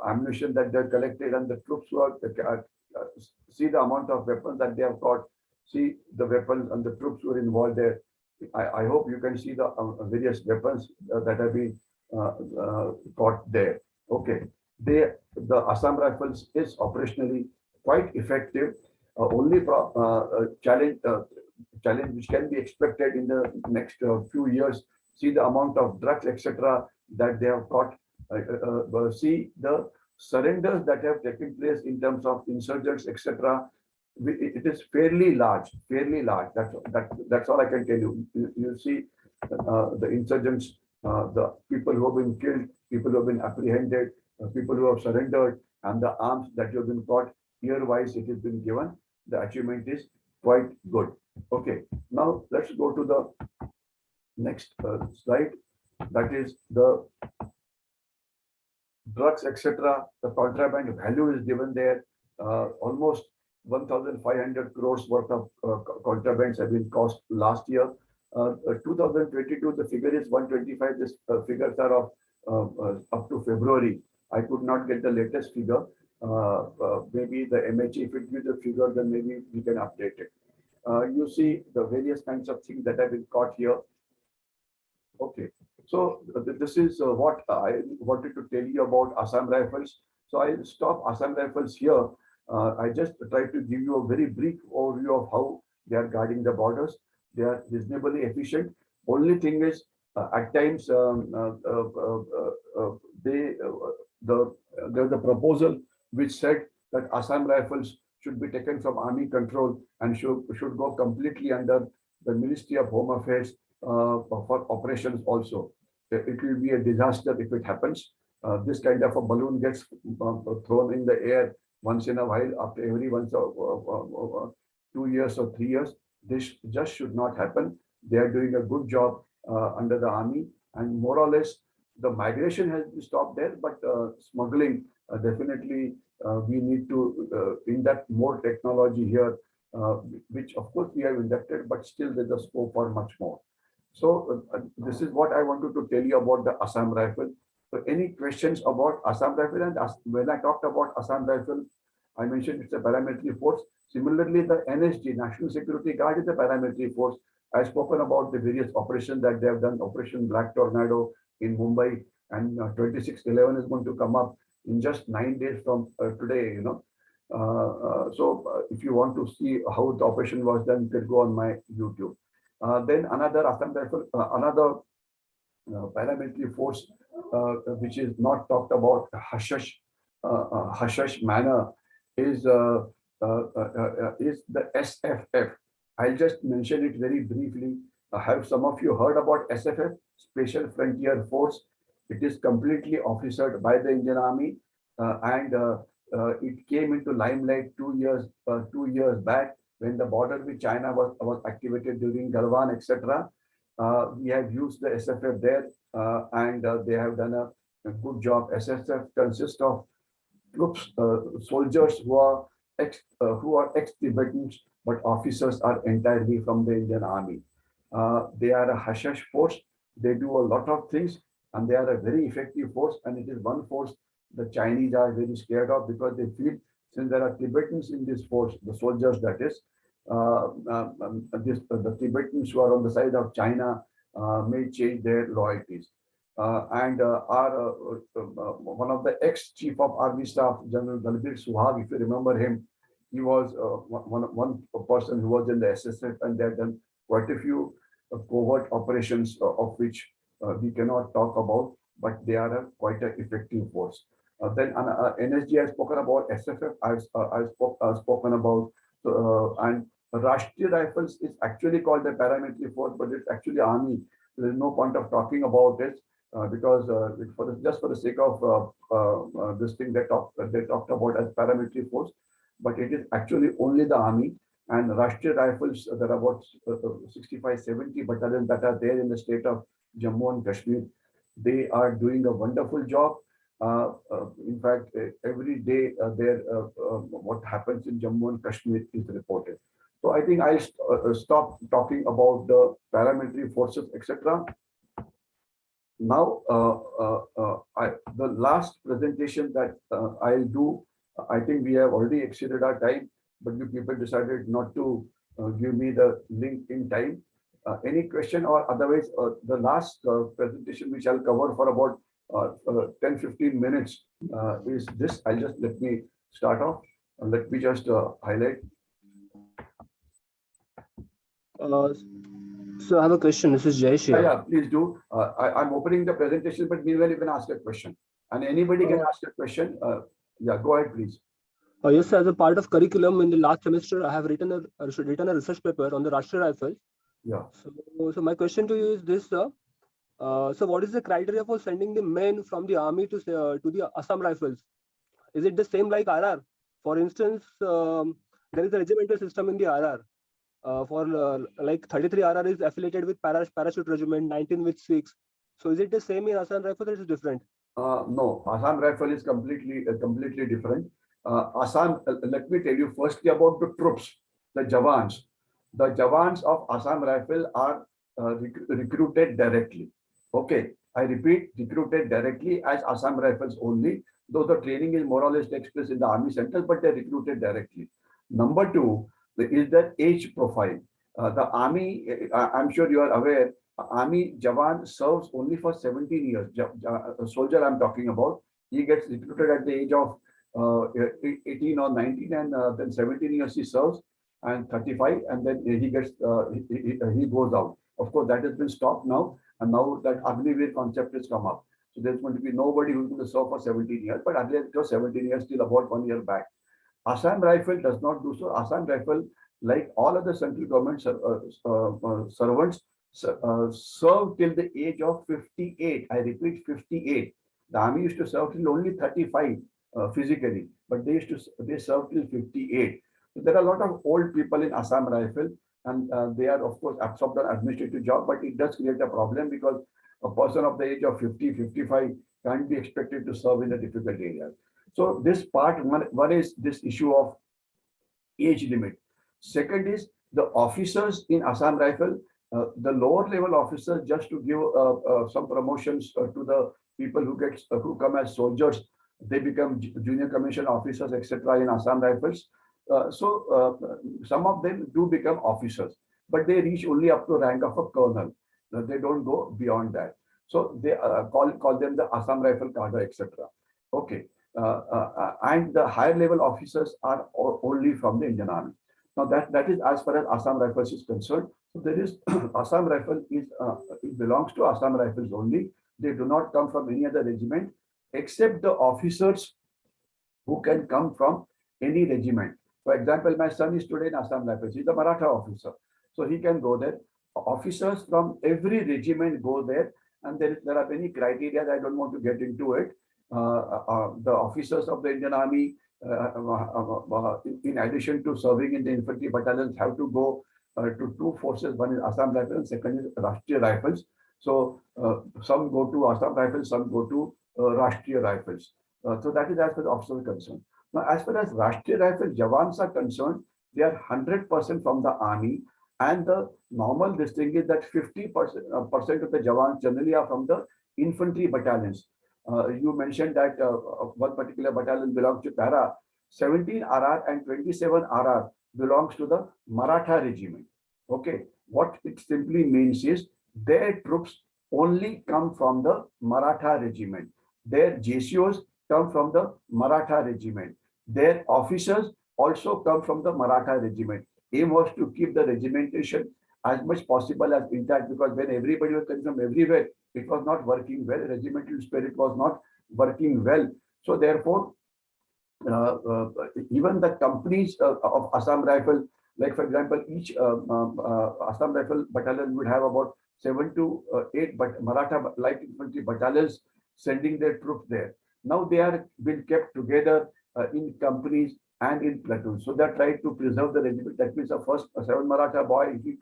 ammunition that they've collected, and the troops who are see the amount of weapons that they have got. See the weapons and the troops who are involved there. I hope you can see the various weapons that have been got there. Okay, the Assam Rifles is operationally quite effective. Only challenge which can be expected in the next few years. See the amount of drugs, etc., that they have got. See the surrenders that have taken place in terms of insurgents, etc. It is fairly large, fairly large. That's all I can tell you. You see the insurgents, the people who have been killed, people who have been apprehended, people who have surrendered, and the arms that you have been got. Year-wise, it has been given. The achievement is quite good. Okay, now let's go to the next slide. That is the drugs, etc. The contraband value is given there. Almost 1,500 crores worth of contrabands have been cost last year. 2022, the figure is 125. This figures are of up to February. I could not get the latest figure. Maybe the MHE, if it gives the figure, then maybe we can update it. You see the various kinds of things that have been caught here. Okay, so this is what I wanted to tell you about Assam Rifles. So I'll stop Assam Rifles here. I just try to give you a very brief overview of how they are guarding the borders. They are reasonably efficient. Only thing is, at times there's a proposal which said that Assam Rifles should be taken from army control and should go completely under the Ministry of Home Affairs for operations also. It will be a disaster if it happens. This kind of a balloon gets thrown in the air once in a while, after every 2 years or 3 years. This just should not happen. They are doing a good job under the army, and more or less the migration has been stopped there, but smuggling definitely we need to induct more technology here, which of course we have inducted, but still there's a scope for much more. So this is what I wanted to tell you about the Assam Rifle. So any questions about Assam Rifle? And when I talked about Assam Rifle, I mentioned it's a paramilitary force. Similarly, the NSG, National Security Guard, is a paramilitary force. I've spoken about the various operations that they have done. Operation Black Tornado in Mumbai, and 26/11 is going to come up in just 9 days from today. So if you want to see how the operation was done, you can go on my YouTube. Then another Assam Rifle, another paramilitary force which is not talked about, hush manner, is the SFF. I'll just mention it very briefly. Have some of you heard about SFF, Special Frontier Force? It is completely officered by the Indian Army, and it came into limelight 2 years back when the border with China was activated during Galwan, etc. We have used the SFF there, and they have done a good job. SFF consists of troops, soldiers who are ex-Tibetans, but officers are entirely from the Indian Army. They are a hush force. They do a lot of things, and they are a very effective force. And it is one force the Chinese are very scared of, because they feel, since there are Tibetans in this force, the soldiers that is, the Tibetans who are on the side of China may change their loyalties. and one of the ex-chief of army staff, General Dalbir Suhag, if you remember him, he was one person who was in the SSF, and they had done quite a few covert operations, of which we cannot talk about, but they are quite an effective force. Then NSG has spoken about, SFF I've spoken about, and Rashtriya Rifles is actually called the paramilitary force, but it's actually army. There is no point of talking about it because just for the sake of this thing they talked about as paramilitary force, but it is actually only the army. And Rashtriya Rifles, there are about 65, 70 battalions that are there in the state of Jammu and Kashmir. They are doing a wonderful job. In fact, every day what happens in Jammu and Kashmir is reported. So I think I'll stop talking about the paramilitary forces, etc. Now, the last presentation that I'll do, I think we have already exceeded our time, but you people decided not to give me the link in time. Any question, or otherwise, the last presentation which I'll cover for about 10-15 minutes is this. Let me start off. Let me just highlight. So I have a question. This is Jayesh here. Yeah, please do. I'm opening the presentation, but meanwhile you can ask a question, and anybody can ask a question. Yeah, go ahead, please. Yes, as a part of curriculum in the last semester, I have written a research paper on the Rashtriya Rifles. Yeah. So my question to you is this, sir. So what is the criteria for sending the men from the army to the Assam Rifles? Is it the same like RR? For instance, there is a regimental system in the RR. Like 33 RR is affiliated with parachute regiment, 19 with 6. So is it the same in Assam Rifles or is it different? No, Assam Rifle is completely different. Assam, let me tell you firstly about the troops, the Javans. The Javans of Assam Rifle are recruited directly. Okay, I repeat, recruited directly as Assam Rifles only, though the training is more or less takes place in the army centers, but they're recruited directly. Number two is the age profile. The army, I'm sure you are aware, army Jawan serves only for 17 years. A soldier I'm talking about, he gets recruited at the age of 18 or 19, and then 17 years he serves, and 35, and then he goes out. Of course, that has been stopped now, and now that Agniveer concept has come up. So there's going to be nobody who's going to serve for 17 years, but earlier it was 17 years, till about 1 year back. Assam Rifle does not do so. Assam Rifle, like all other central government servants, serve till the age of 58. I repeat, 58. The army used to serve till only 35 physically, but they serve till 58. So there are a lot of old people in Assam Rifle, and they are of course absorbed on administrative job, but it does create a problem because a person of the age of 50, 55 can't be expected to serve in the difficult areas. So this part one is this issue of age limit. Second is the officers in Assam Rifle, the lower level officers, just to give some promotions to the people who come as soldiers, they become junior commission officers, etc. in Assam Rifles. Some of them do become officers, but they reach only up to rank of a colonel. They don't go beyond that. So they call them the Assam Rifle cadre, etc. Okay. And the higher level officers are only from the Indian Army. Now that is as far as Assam Rifles is concerned. So there is Assam Rifle is it belongs to Assam Rifles only. They do not come from any other regiment except the officers who can come from any regiment. For example, my son is today in Assam Rifles. He's a Maratha officer, so he can go there. Officers from every regiment go there, and there are many criteria that I don't want to get into it. The officers of the Indian Army, in addition to serving in the infantry battalions, have to go to two forces. One is Assam Rifles, and second is Rashtriya Rifles. So some go to Assam Rifles, some go to Rashtriya Rifles. So that is as far as officers are concerned. Now, as far as Rashtriya Rifle Jawans are concerned, they are 100% from the army, and the normal this thing is that 50% of the Jawans generally are from the infantry battalions. You mentioned that one particular battalion belongs to Para. 17 RR and 27 RR belongs to the Maratha regiment. Okay, what it simply means is their troops only come from the Maratha regiment. Their JCOs come from the Maratha regiment. Their officers also come from the Maratha regiment. Aim was to keep the regimentation as much possible as intact, because when everybody was coming from everywhere, it was not working well. Regimental spirit was not working well. So therefore, even the companies of Assam Rifle, like for example, each Assam Rifle battalion would have about 7 to 8 but Maratha light infantry battalions sending their troops there. Now they are being kept together in companies and in platoons. So they are trying to preserve the regiment. That means the first 7 Maratha boy, he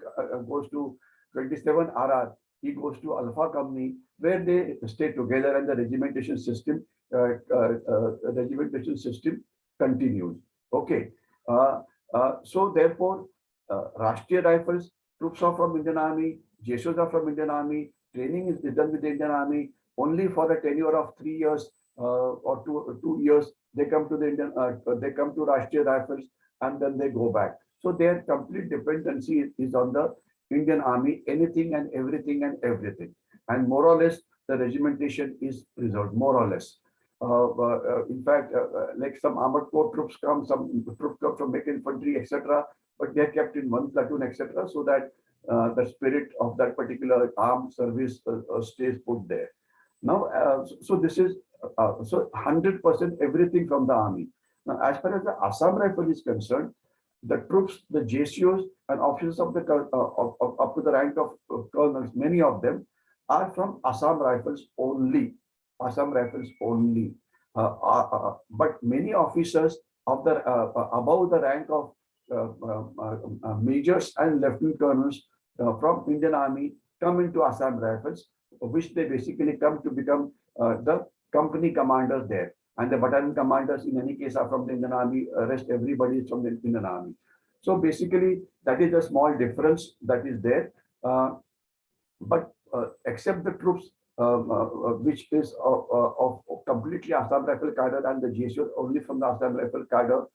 goes to 27 RR, he goes to Alpha Company, where they stay together, and the regimentation system continues. Okay. So therefore, Rashtriya Rifles, troops are from Indian Army, JSOs are from Indian Army, training is done with the Indian Army. Only for a tenure of 3 years or 2 years, they come to the they come to Rashtriya Rifles, and then they go back. So their complete dependency is on the Indian Army, anything and everything and everything. And more or less, the regimentation is preserved, more or less. In fact, like some armored corps troops come, some troops come from Mech Infantry, etc. But they are kept in one platoon, etc. So that the spirit of that particular armed service stays put there. Now, so this is so 100% everything from the army. Now, as far as the Assam Rifle is concerned, the troops, the JCOs and officers of the up to the rank of colonels, many of them are from Assam Rifles only. Assam Rifles only. But many officers of the above the rank of majors and lieutenant colonels from Indian Army come into Assam Rifles, which they basically come to become the company commanders there. And the battalion commanders in any case are from the Indian Army, rest everybody is from the Indian Army. So basically that is a small difference that is there. But except the troops which is of completely Assam Rifle cadre and the JSO only from the Assam Rifle cadre,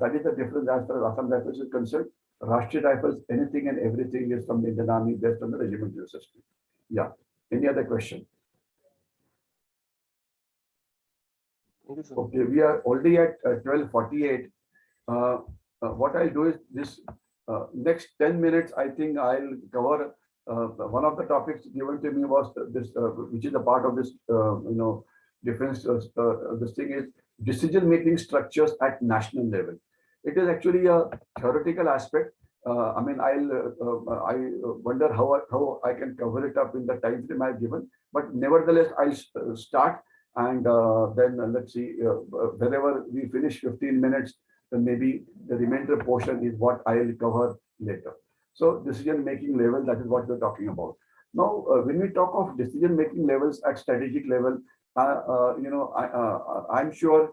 that is the difference as far as Assam Rifles is concerned. Rashtriya Rifles, anything and everything is from the Indian Army based on the regimental system. Yeah. Any other question? Okay, we are already at 12:48. What I'll do is this next 10 minutes, I think I'll cover one of the topics given to me was this, which is a part of this, difference. This thing is decision-making structures at national level. It is actually a theoretical aspect. I mean, I wonder how I can cover it up in the time frame I've given. But nevertheless, I'll start, and then let's see, whenever we finish 15 minutes, then maybe the remainder portion is what I'll cover later. So decision-making level, that is what we're talking about. Now, when we talk of decision-making levels at strategic level, I'm sure,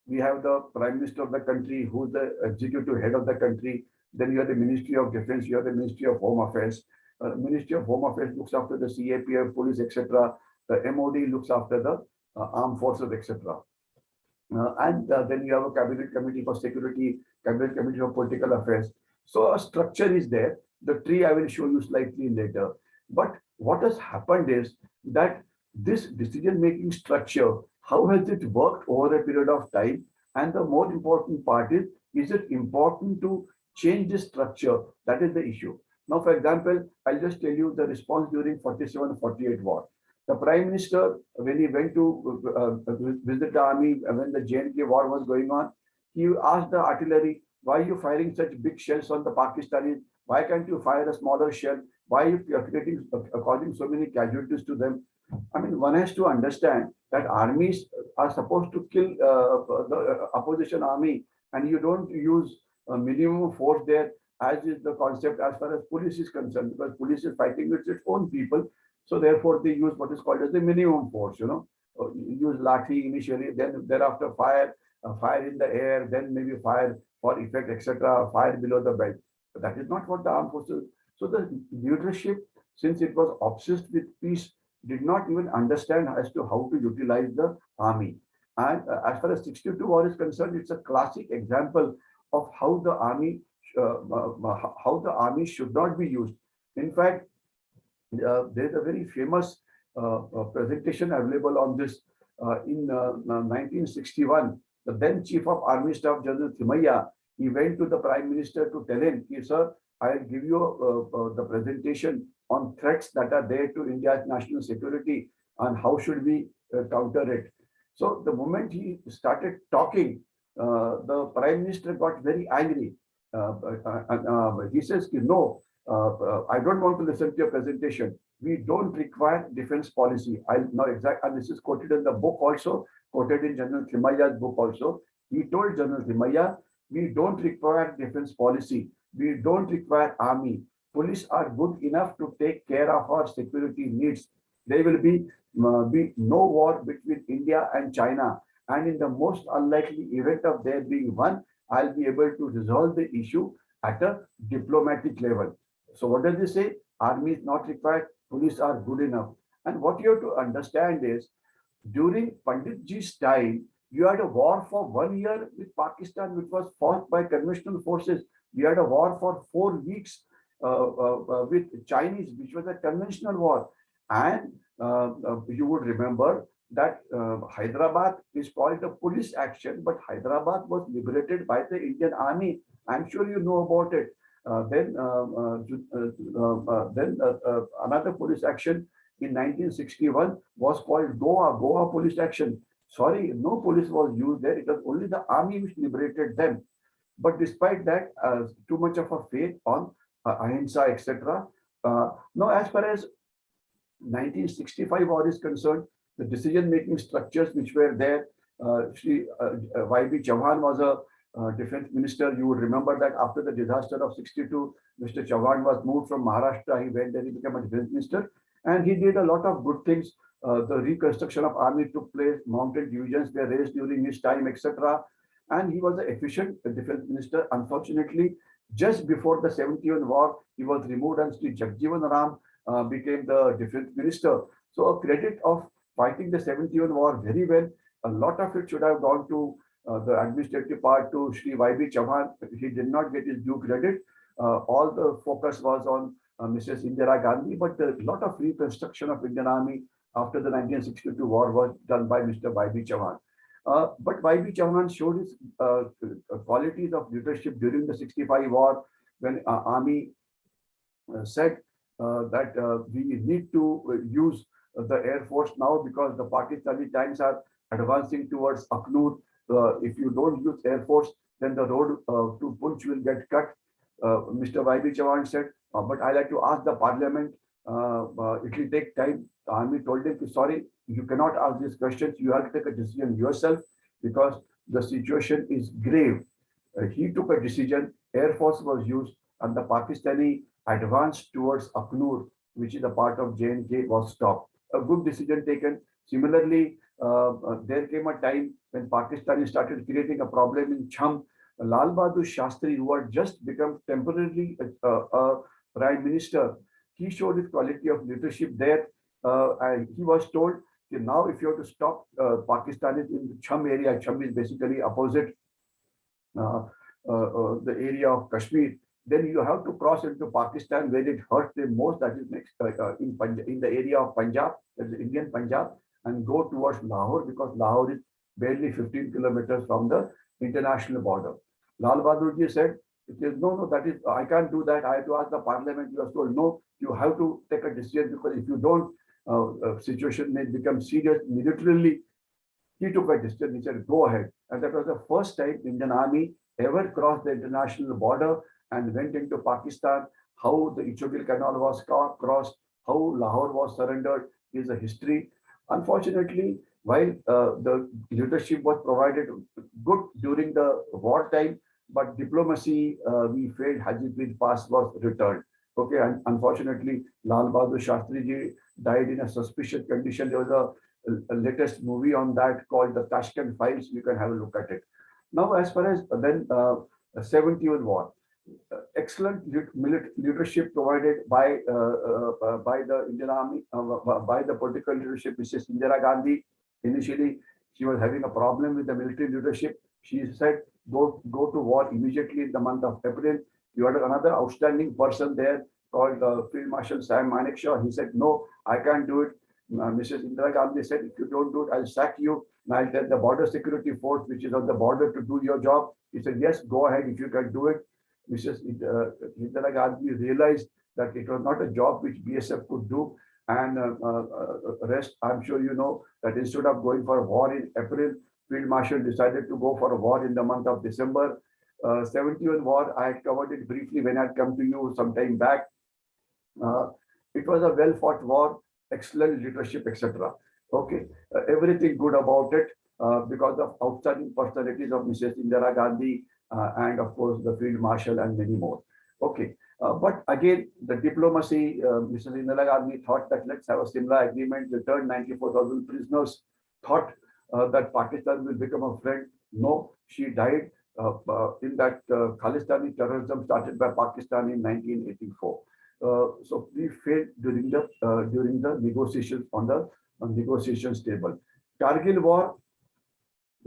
we have the Prime Minister of the country, who's the executive head of the country. Then you have the Ministry of Defense, you have the Ministry of Home Affairs. Ministry of Home Affairs looks after the CAPF, police, etc. The MOD looks after the armed forces, etc. And then you have a cabinet committee for security, cabinet committee for political affairs. So a structure is there. The tree I will show you slightly later. But what has happened is that this decision-making structure, how has it worked over a period of time? And the more important part is it important to change this structure? That is the issue. Now, for example, I'll just tell you the response during 47-48 war. The Prime Minister, when he went to visit the army, when the JNK war was going on, he asked the artillery, why are you firing such big shells on the Pakistanis? Why can't you fire a smaller shell? Why are you causing so many casualties to them? I mean, one has to understand that armies are supposed to kill the opposition army, and you don't use a minimum force there, as is the concept as far as police is concerned, because police is fighting with its own people. So therefore, they use what is called as the minimum force. You use lathi initially, then thereafter fire in the air, then maybe fire for effect, etc. Fire below the belt. But that is not what the armed forces. So the leadership, since it was obsessed with peace, did not even understand as to how to utilize the army. And as far as 62 war is concerned, it's a classic example of how the army should not be used. In fact, there's a very famous presentation available on this in 1961. The then Chief of Army Staff, General Thimayya, he went to the Prime Minister to tell him, sir, I'll give you the presentation on threats that are there to India's national security and how should we counter it. So the moment he started talking, the Prime Minister got very angry. He says, no, I don't want to listen to your presentation. We don't require defense policy. I'll now exact, and this is quoted in the book also, quoted in General Thimayya's book also. He told General Thimayya, we don't require defense policy. We don't require army. Police are good enough to take care of our security needs. There will be no war between India and China. And in the most unlikely event of there being one, I'll be able to resolve the issue at a diplomatic level. So what does this say? Army is not required. Police are good enough. And what you have to understand is, during Panditji's time, you had a war for 1 year with Pakistan, which was fought by conventional forces. We had a war for 4 weeks with Chinese, which was a conventional war. And you would remember that Hyderabad is called a police action, but Hyderabad was liberated by the Indian Army. I'm sure you know about it. Then another police action in 1961 was called Goa police action. Sorry, no police was used there. It was only the army which liberated them. But despite that, too much of a faith on ahimsa, etc. Now, as far as 1965 war is concerned, the decision-making structures which were there, Y.B. Chauhan was a defense minister. You would remember that after the disaster of 62, Mr. Chauhan was moved from Maharashtra. He went there, he became a defense minister, and he did a lot of good things. The reconstruction of army took place, mounted divisions were raised during his time, etc. And he was an efficient defense minister. Unfortunately, just before the 71 war, he was removed and Sri Jagjivan Ram became the defense minister. So a credit of fighting the 71 war very well. A lot of it should have gone to the administrative part to Sri Y.B. Chauhan. He did not get his due credit. All the focus was on Mrs. Indira Gandhi, but a lot of reconstruction of Indian Army after the 1962 war was done by Mr. Y.B. Chauhan. But Y.B. Chauhan showed his qualities of leadership during the 65 war when Army said that we need to use the Air Force now because the Pakistani tanks are advancing towards Aknoor. If you don't use Air Force, then the road to Punch will get cut. Mr. Y.B. Chauhan said, but I like to ask the parliament, it will take time. The army told him, sorry, you cannot ask these questions. You have to take a decision yourself because the situation is grave. He took a decision, Air Force was used, and the Pakistani advance towards Aknoor, which is a part of J&K, was stopped. A good decision taken. Similarly, there came a time when Pakistani started creating a problem in Cham. Lal Bahadur Shastri, who had just become temporarily a prime minister, he showed his quality of leadership there. And he was told, now if you have to stop Pakistanis in the Cham area, Cham is basically opposite the area of Kashmir, then you have to cross into Pakistan where it hurts them most, that is next in the area of Punjab, that is Indian Punjab, and go towards Lahore because Lahore is barely 15 kilometers from the international border. Lal Bahadur ji said, no, that is, I can't do that. I have to ask the parliament. You are told, no, you have to take a decision because if you don't, situation may become serious militarily. He took a decision. He said, go ahead. And that was the first time Indian Army ever crossed the international border and went into Pakistan. How the Ichogil Canal was crossed, how Lahore was surrendered is a history. Unfortunately, while the leadership was provided good during the wartime, but diplomacy, we failed. Haji Preet Pass was returned. Okay, and unfortunately, Lal Bahadur Shastri ji died in a suspicious condition. There was a latest movie on that called the Tashkent Files. You can have a look at it. Now, as far as then 71 war, excellent leadership provided by the Indian Army, by the political leadership, Mrs. Indira Gandhi. Initially, she was having a problem with the military leadership. She said, go to war immediately in the month of April. You had another outstanding person there, called Field Marshal Sam Manekshaw. He said, no, I can't do it. Mrs. Indira Gandhi said, if you don't do it, I'll sack you. And I'll tell the border security force, which is on the border, to do your job. He said, yes, go ahead if you can do it. Mrs. Indira Gandhi realized that it was not a job which BSF could do. And rest, I'm sure you know that instead of going for a war in April, Field Marshal decided to go for a war in the month of December. 71 war, I had covered it briefly when I had come to you some time back. It was a well fought war, excellent leadership, etc. Okay, everything good about it because of outstanding personalities of Mrs. Indira Gandhi and of course the Field Marshal and many more. Okay, but again, the diplomacy, Mrs. Indira Gandhi thought that let's have a similar agreement, return 94,000 prisoners, thought that Pakistan will become a friend. No, she died in that Khalistani terrorism started by Pakistan in 1984. So we failed during the negotiations on the negotiations table. Kargil war,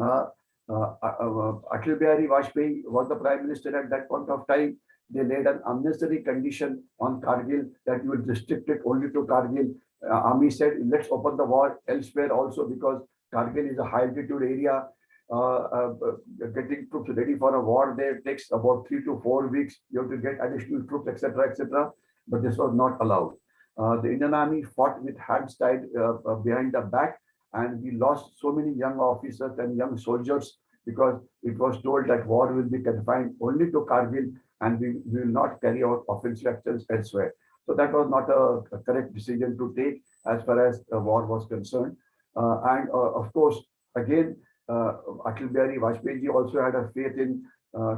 Atal Bihari Vajpayee was the prime minister at that point of time. They laid an unnecessary condition on Kargil that you will restrict it only to Kargil. Army said, let's open the war elsewhere also because Kargil is a high altitude area. Getting troops ready for a war there takes about 3 to 4 weeks. You have to get additional troops, etc., etc. But this was not allowed. The Indian Army fought with hands tied behind the back, and we lost so many young officers and young soldiers because it was told that war will be confined only to Kargil and we will not carry out offensive actions elsewhere. So that was not a correct decision to take as far as the war was concerned. And of course, again, Atal Bihari Vajpayee also had a faith in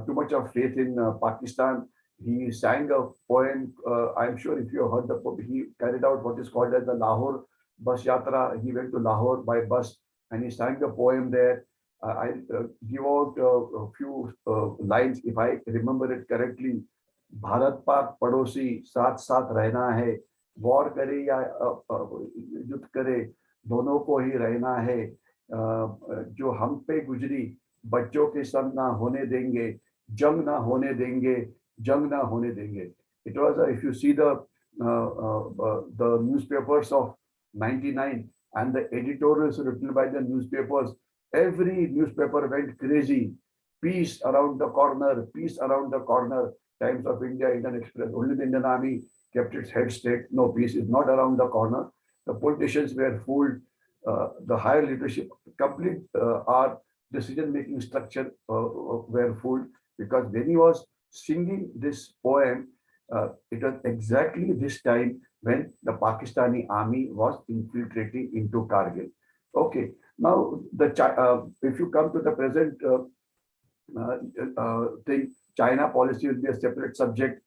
too much of faith in Pakistan. He sang a poem. I'm sure if you have heard the poem, he carried out what is called as the Lahore Bus Yatra. He went to Lahore by bus and he sang a poem there. I'll give out a few lines if I remember it correctly. Bharat Pak पड़ोसी साथ साथ रहना है, war करे या युद्ध करे दोनों को ही रहना है, जो हम पे गुजरी बच्चों के संग ना होने देंगे, जंग ना होने देंगे, जंग ना होने देंगे. It was if you see the newspapers of '99 and the editorials written by the newspapers, every newspaper went crazy. Peace around the corner, peace around the corner. Times of India, Indian Express, only the Indian Army kept its head straight. No, peace is not around the corner. The politicians were fooled. The higher leadership, complete our decision-making structure were fooled because when he was singing this poem, it was exactly this time when the Pakistani army was infiltrating into Kargil. Okay, now if you come to the present thing, China policy will be a separate subject.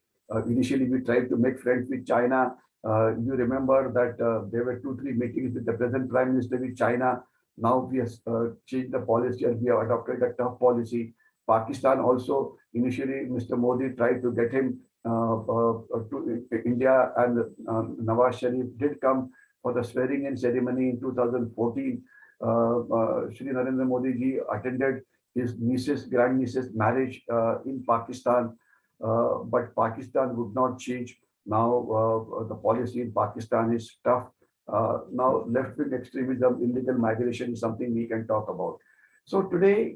Initially, we tried to make friends with China. You remember that there were 2-3 meetings with the present Prime Minister with China. Now we have changed the policy and we have adopted a tough policy. Pakistan also, initially, Mr. Modi tried to get him to India, and Nawaz Sharif did come for the swearing-in ceremony in 2014. Shri Narendra Modi ji attended his grandniece's marriage in Pakistan, but Pakistan would not change. Now the policy in Pakistan is tough. Now left-wing extremism, illegal migration is something we can talk about. So today,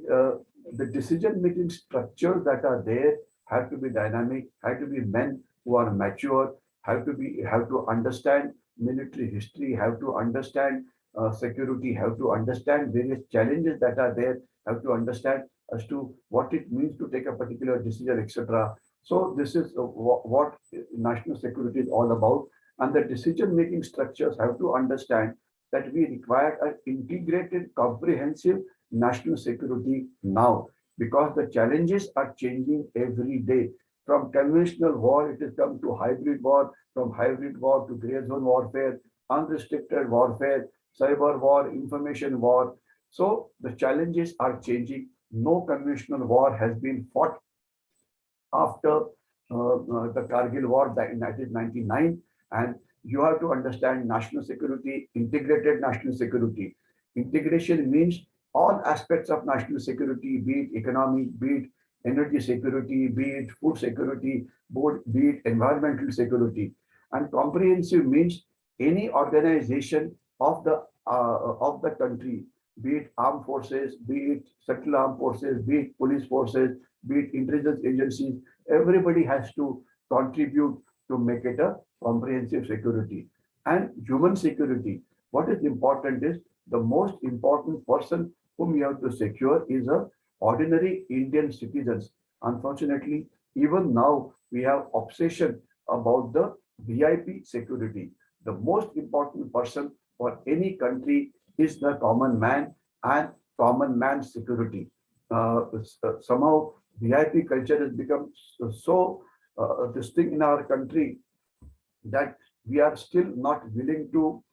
the decision-making structures that are there have to be dynamic, have to be men who are mature, have to understand military history, have to understand security, have to understand various challenges that are there, have to understand as to what it means to take a particular decision, etc. So this is what national security is all about. And the decision-making structures have to understand that we require an integrated, comprehensive national security now, because the challenges are changing every day. From conventional war, it has come to hybrid war, from hybrid war to gray zone warfare, unrestricted warfare, cyber war, information war. So the challenges are changing. No conventional war has been fought after the Kargil war in 1999. And you have to understand national security, integrated national security. Integration means all aspects of national security, be it economic, be it energy security, be it food security, be it environmental security. And comprehensive means any organization of the country, be it armed forces, be it central armed forces, be it police forces, be it intelligence agencies, everybody has to contribute to make it a comprehensive security. And human security, what is important is the most important person whom you have to secure is a ordinary Indian citizens. Unfortunately, even now we have obsession about the VIP security. The most important person for any country is the common man and common man security. Somehow VIP culture has become so this thing in our country that we are still not willing to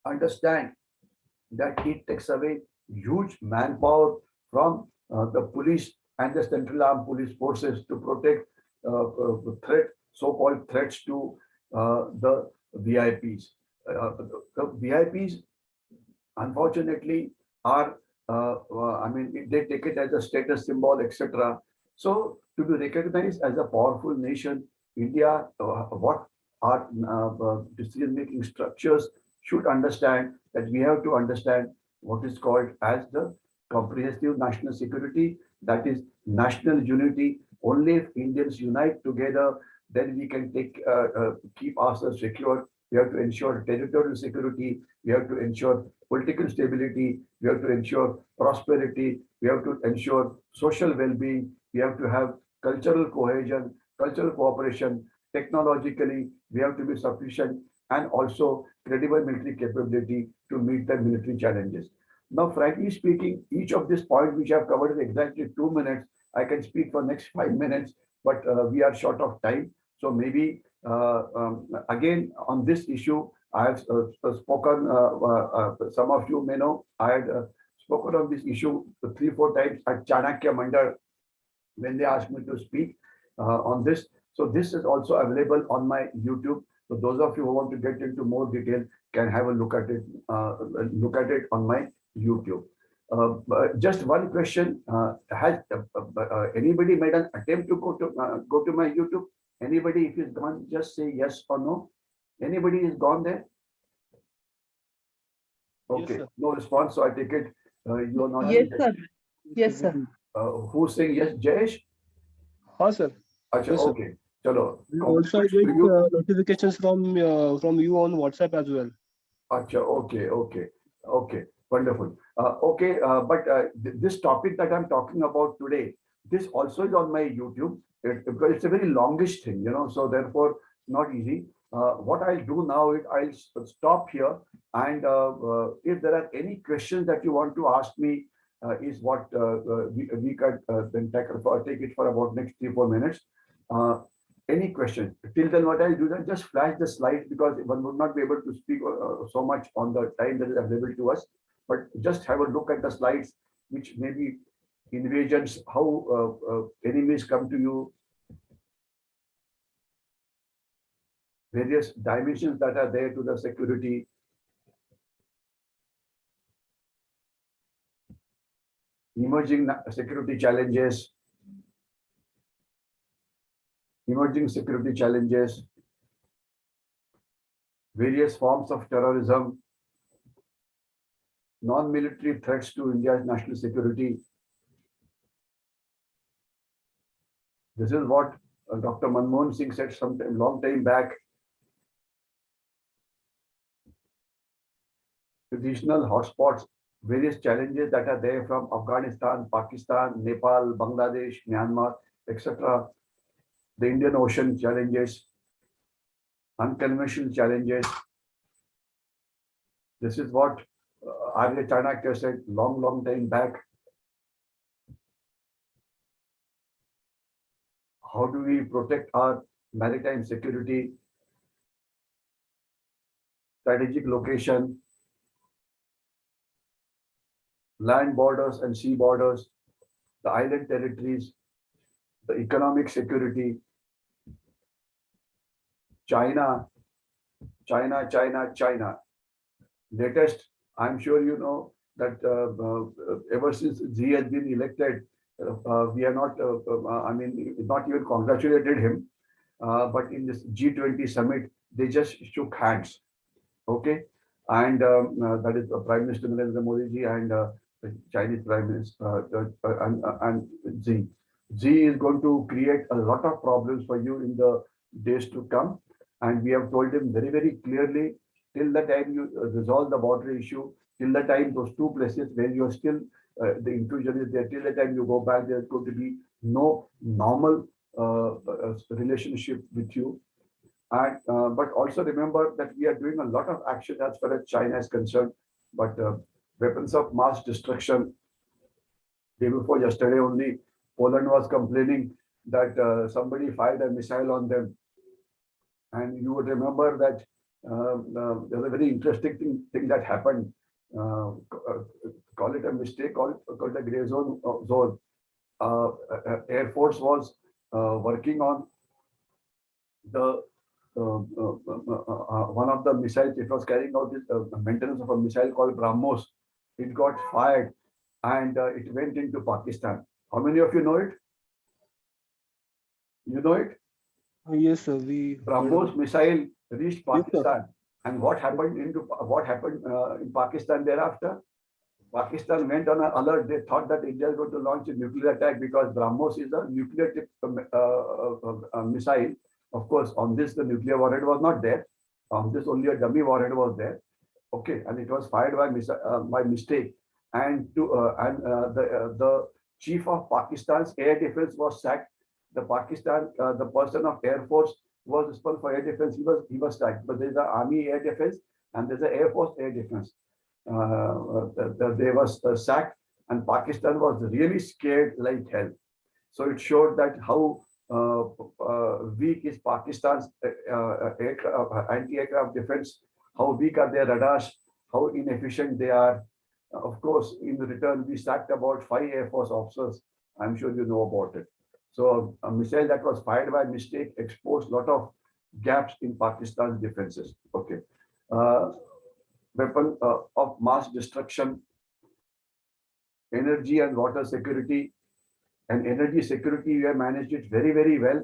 understand that it takes away huge manpower from the police and the central armed police forces to protect so-called threats to the VIPs. The VIPs, unfortunately, are, I mean, they take it as a status symbol, etc. So, to be recognized as a powerful nation, India, what our decision-making structures should understand that we have to understand what is called as the comprehensive national security, that is national unity. Only if Indians unite together, then we can keep ourselves secure. We have to ensure territorial security. We have to ensure political stability. We have to ensure prosperity. We have to ensure social well-being. We have to have cultural cohesion, cultural cooperation. Technologically, we have to be sufficient and also credible military capability to meet the military challenges. Now, frankly speaking, each of these points which I have covered in exactly 2 minutes, I can speak for next 5 minutes, but we are short of time. So maybe again on this issue, I have spoken. Some of you may know I had spoken on this issue 3-4 times at Chanakya Mandal when they asked me to speak on this. So this is also available on my YouTube. So those of you who want to get into more detail can have a look at it. Look at it on my YouTube. Just one question: has anybody made an attempt to go to my YouTube? Anybody, if he's gone, just say yes or no. Anybody is gone there? Okay, Yes, no response. So I take it you are not. Yes, sir. Yes, sir. Who's saying yes, Jayesh? हाँ sir. Acha, Yes, sir. okay. Chalo. Also, I get notifications from you on WhatsApp as well. Acha, okay, wonderful. This topic that I'm talking about today, this also is on my YouTube because it's a very longish thing, so therefore not easy. What I'll do now is I'll stop here, and if there are any questions that you want to ask me, is what we could then take it for about next 3-4 minutes. Any questions? Till then, what I'll do then just flash the slides because one would not be able to speak so much on the time that is available to us. But just have a look at the slides, which maybe invasions, how enemies come to you, various dimensions that are there to the security. Emerging security challenges. Emerging security challenges, various forms of terrorism, non-military threats to India's national security. This is what Dr. Manmohan Singh said long time back. Traditional hotspots, various challenges that are there from Afghanistan, Pakistan, Nepal, Bangladesh, Myanmar, etc. The Indian Ocean challenges, unconventional challenges. This is what Arya Chanakya said long time back. How do we protect our maritime security, strategic location, land borders and sea borders, the island territories, the economic security, China. Latest, I'm sure you know that ever since Xi has been elected, we are not, not even congratulated him. but in this G20 summit, they just shook hands. Okay, and that is Prime Minister Narendra Modi ji and the Chinese Prime Minister and Xi. Xi is going to create a lot of problems for you in the days to come, and we have told him very, very clearly, till the time you resolve the border issue, till the time those two places where you are still the intrusion is there, till the time you go back, there's going to be no normal relationship with you. And but also remember that we are doing a lot of action as far as China is concerned. But weapons of mass destruction. Day before yesterday only, Poland was complaining that somebody fired a missile on them, and you would remember that there's a very interesting thing that happened. Call it a mistake, call it a gray zone. Air Force was working on the one of the missiles. It was carrying out this maintenance of a missile called BrahMos. It got fired and it went into Pakistan. How many of you know it? You know it? Yes, sir. We BrahMos missile reached Yes, sir. Pakistan, and what happened in Pakistan thereafter? Pakistan went on an alert. They thought that India is going to launch a nuclear attack because BrahMos is a nuclear missile. Of course, on this the nuclear warhead was not there. On this only a dummy warhead was there. Okay, and it was fired by mistake. And the chief of Pakistan's air defense was sacked. The person of Air Force was responsible for air defense. He was sacked. But there's the Army Air Defense and there's the Air Force Air Defense. They was sacked, and Pakistan was really scared like hell. So it showed that how weak is Pakistan's anti-aircraft defense, how weak are their radars, how inefficient they are. Of course, in return, we sacked about 5 Air Force officers. I'm sure you know about it. So a missile that was fired by mistake exposed a lot of gaps in Pakistan's defenses. Okay. Weapon of mass destruction, energy and water security. And energy security, we have managed it very, very well.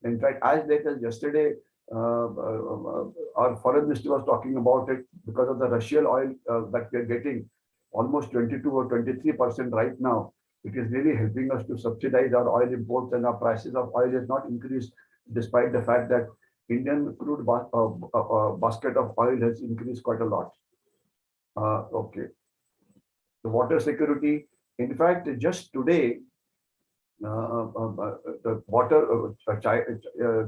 In fact, as late as yesterday, our foreign minister was talking about it because of the Russian oil that we are getting almost 22 or 23% right now. It is really helping us to subsidize our oil imports, and our prices of oil has not increased despite the fact that Indian crude basket of oil has increased quite a lot. Okay. The water security, in fact, just today, the water,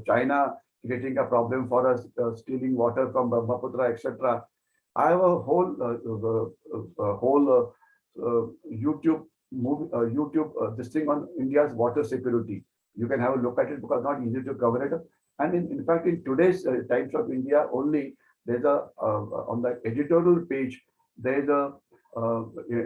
China getting a problem for us, stealing water from Brahmaputra, etc. I have a whole YouTube this thing on India's water security. You can have a look at it because not easy to cover it up. And in fact, in today's Times of India only, there's a on the editorial page, there's a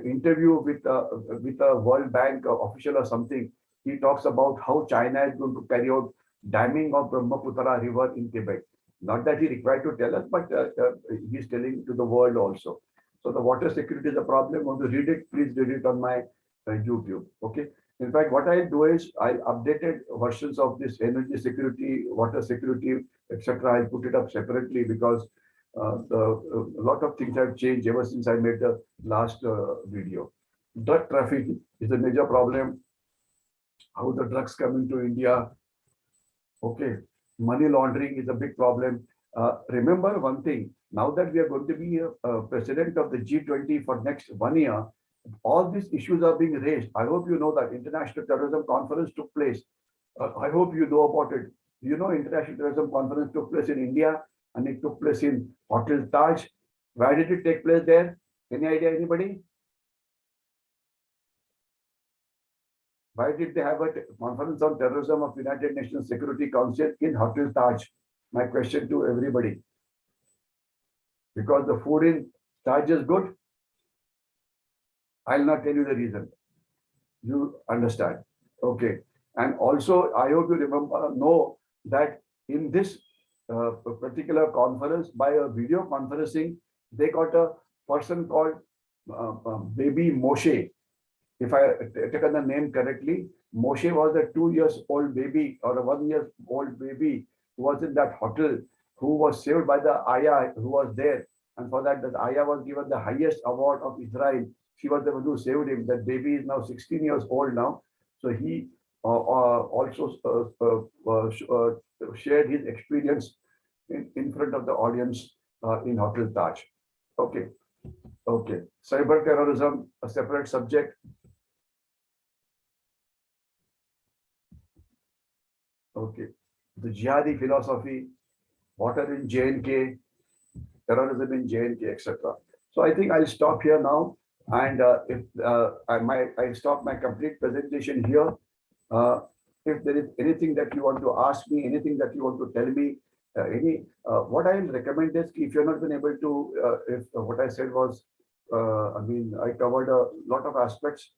interview with a World Bank official or something. He talks about how China is going to carry out damming of Brahmaputra river in Tibet. Not that he required to tell us, but he's telling to the world also. So the water security is a problem. Want to read it? Please read it on my YouTube. Okay. In fact, what I do is I updated versions of this energy security, water security, etc. I put it up separately because a lot of things have changed ever since I made the last video. Drug traffic is a major problem. How the drugs come into India. Okay. Money laundering is a big problem. Remember one thing, now that we are going to be a president of the G20 for next 1 year, all these issues are being raised. I hope you know that International Terrorism Conference took place. I hope you know about it. You know, International Terrorism Conference took place in India and it took place in Hotel Taj. Why did it take place there? Any idea, anybody? Why did they have a conference on terrorism of United Nations Security Council in Hotel Taj? My question to everybody. Because the food in Taj is good? I'll not tell you the reason. You understand. Okay. And also, I hope you know that in this particular conference, by a video conferencing, they got a person called Baby Moshe. If I taken the name correctly, Moshe was a 2 years old baby or a 1 year old baby who was in that hotel, who was saved by the ayah who was there. And for that, the ayah was given the highest award of Israel. She was the one who saved him. That baby is now 16 years old now. So he also shared his experience in front of the audience in Hotel Taj. Okay. Okay. Cyber terrorism, a separate subject. Okay. The jihadi philosophy, water in J&K, terrorism in J&K, etc. So I think I'll stop here now. And if I stop my complete presentation here. If there is anything that you want to ask me, anything that you want to tell me, what I will recommend is if you're not been able to, if what I said was, I covered a lot of aspects.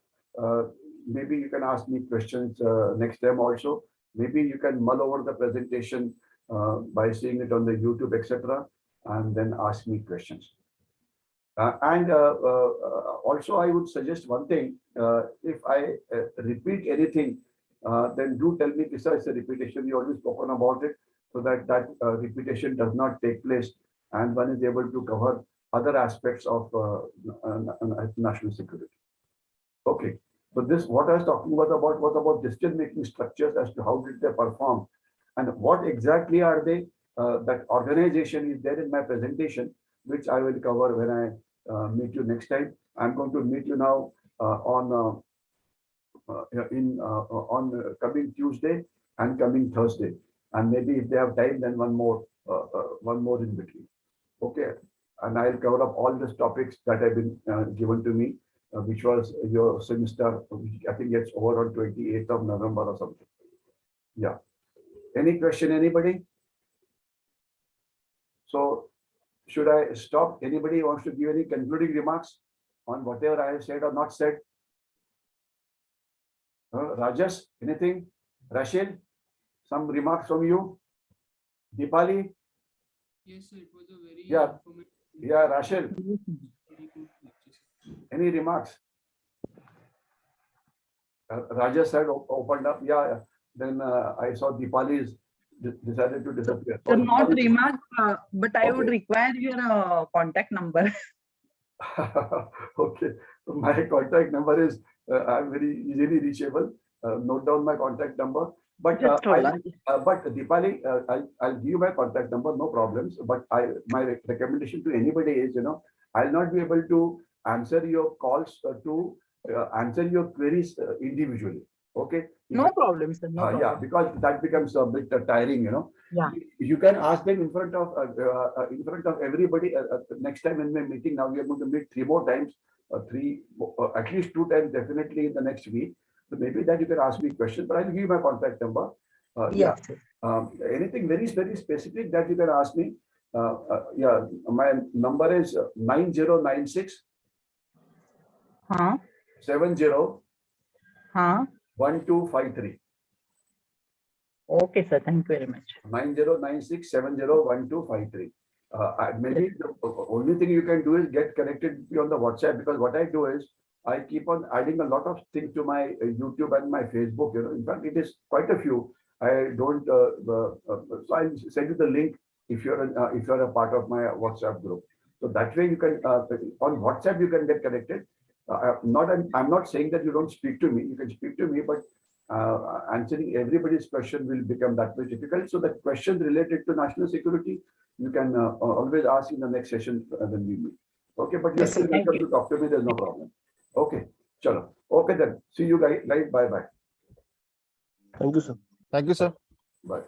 Maybe you can ask me questions next time also. Maybe you can mull over the presentation by seeing it on the YouTube, etc., and then ask me questions. Also, I would suggest one thing. If I repeat anything, then do tell me, Kisa, it's a repetition. You already spoken about it, so that repetition does not take place, and one is able to cover other aspects of national security. Okay. So this, what I was talking was about decision-making structures as to how did they perform, and what exactly are they. That organization is there in my presentation, which I will cover when I meet you next time. I'm going to meet you now on coming Tuesday and coming Thursday, and maybe if they have time, then one more in between. Okay, and I'll cover up all these topics that have been given to me, which was your semester, which I think gets over on 28th of November or something. Yeah. Any question, anybody? So should I stop? Anybody wants to give any concluding remarks on whatever I have said or not said? Rajas, anything? Rachel, some remarks from you? Deepali? Yes, sir, it was a very Yeah, Rachel. Any remarks? Rajas had opened up. Yeah. Then I saw Deepali's decided to disappear. So not remark, but I would Okay. require your contact number. Okay, my contact number is I'm very easily reachable. Note down my contact number. But Just hold on. but Deepali, I'll give you my contact number, no problems. But my recommendation to anybody is, I'll not be able to answer your calls answer your queries individually. Okay. No problem, sir. No problem. Yeah, because that becomes a bit tiring, Yeah. You can ask them in front of everybody. Next time in my meeting, now we are going to meet 3 more times, at least 2 times definitely in the next week. So maybe that you can ask me questions, but I'll give you my contact number. Yes. Anything very specific that you can ask me. Yeah, my number is 9096 70 1253. Okay, sir. Thank you very much. 9096 70 1253. Maybe the only thing you can do is get connected with me on the WhatsApp, because what I do is I keep on adding a lot of things to my YouTube and my Facebook. In fact, it is quite a few. I don't. So I'll send you the link if you're a part of my WhatsApp group. So that way you can on WhatsApp you can get connected. I'm not saying that you don't speak to me. You can speak to me, but answering everybody's question will become that much difficult. So the questions related to national security, you can always ask in the next session when we meet. Okay, but you're Yes, sir. still Thank welcome you. to talk to me. There's no problem. Okay, chalo. Okay then. See you guys. Bye bye. Thank you, sir. Thank you, sir. Bye.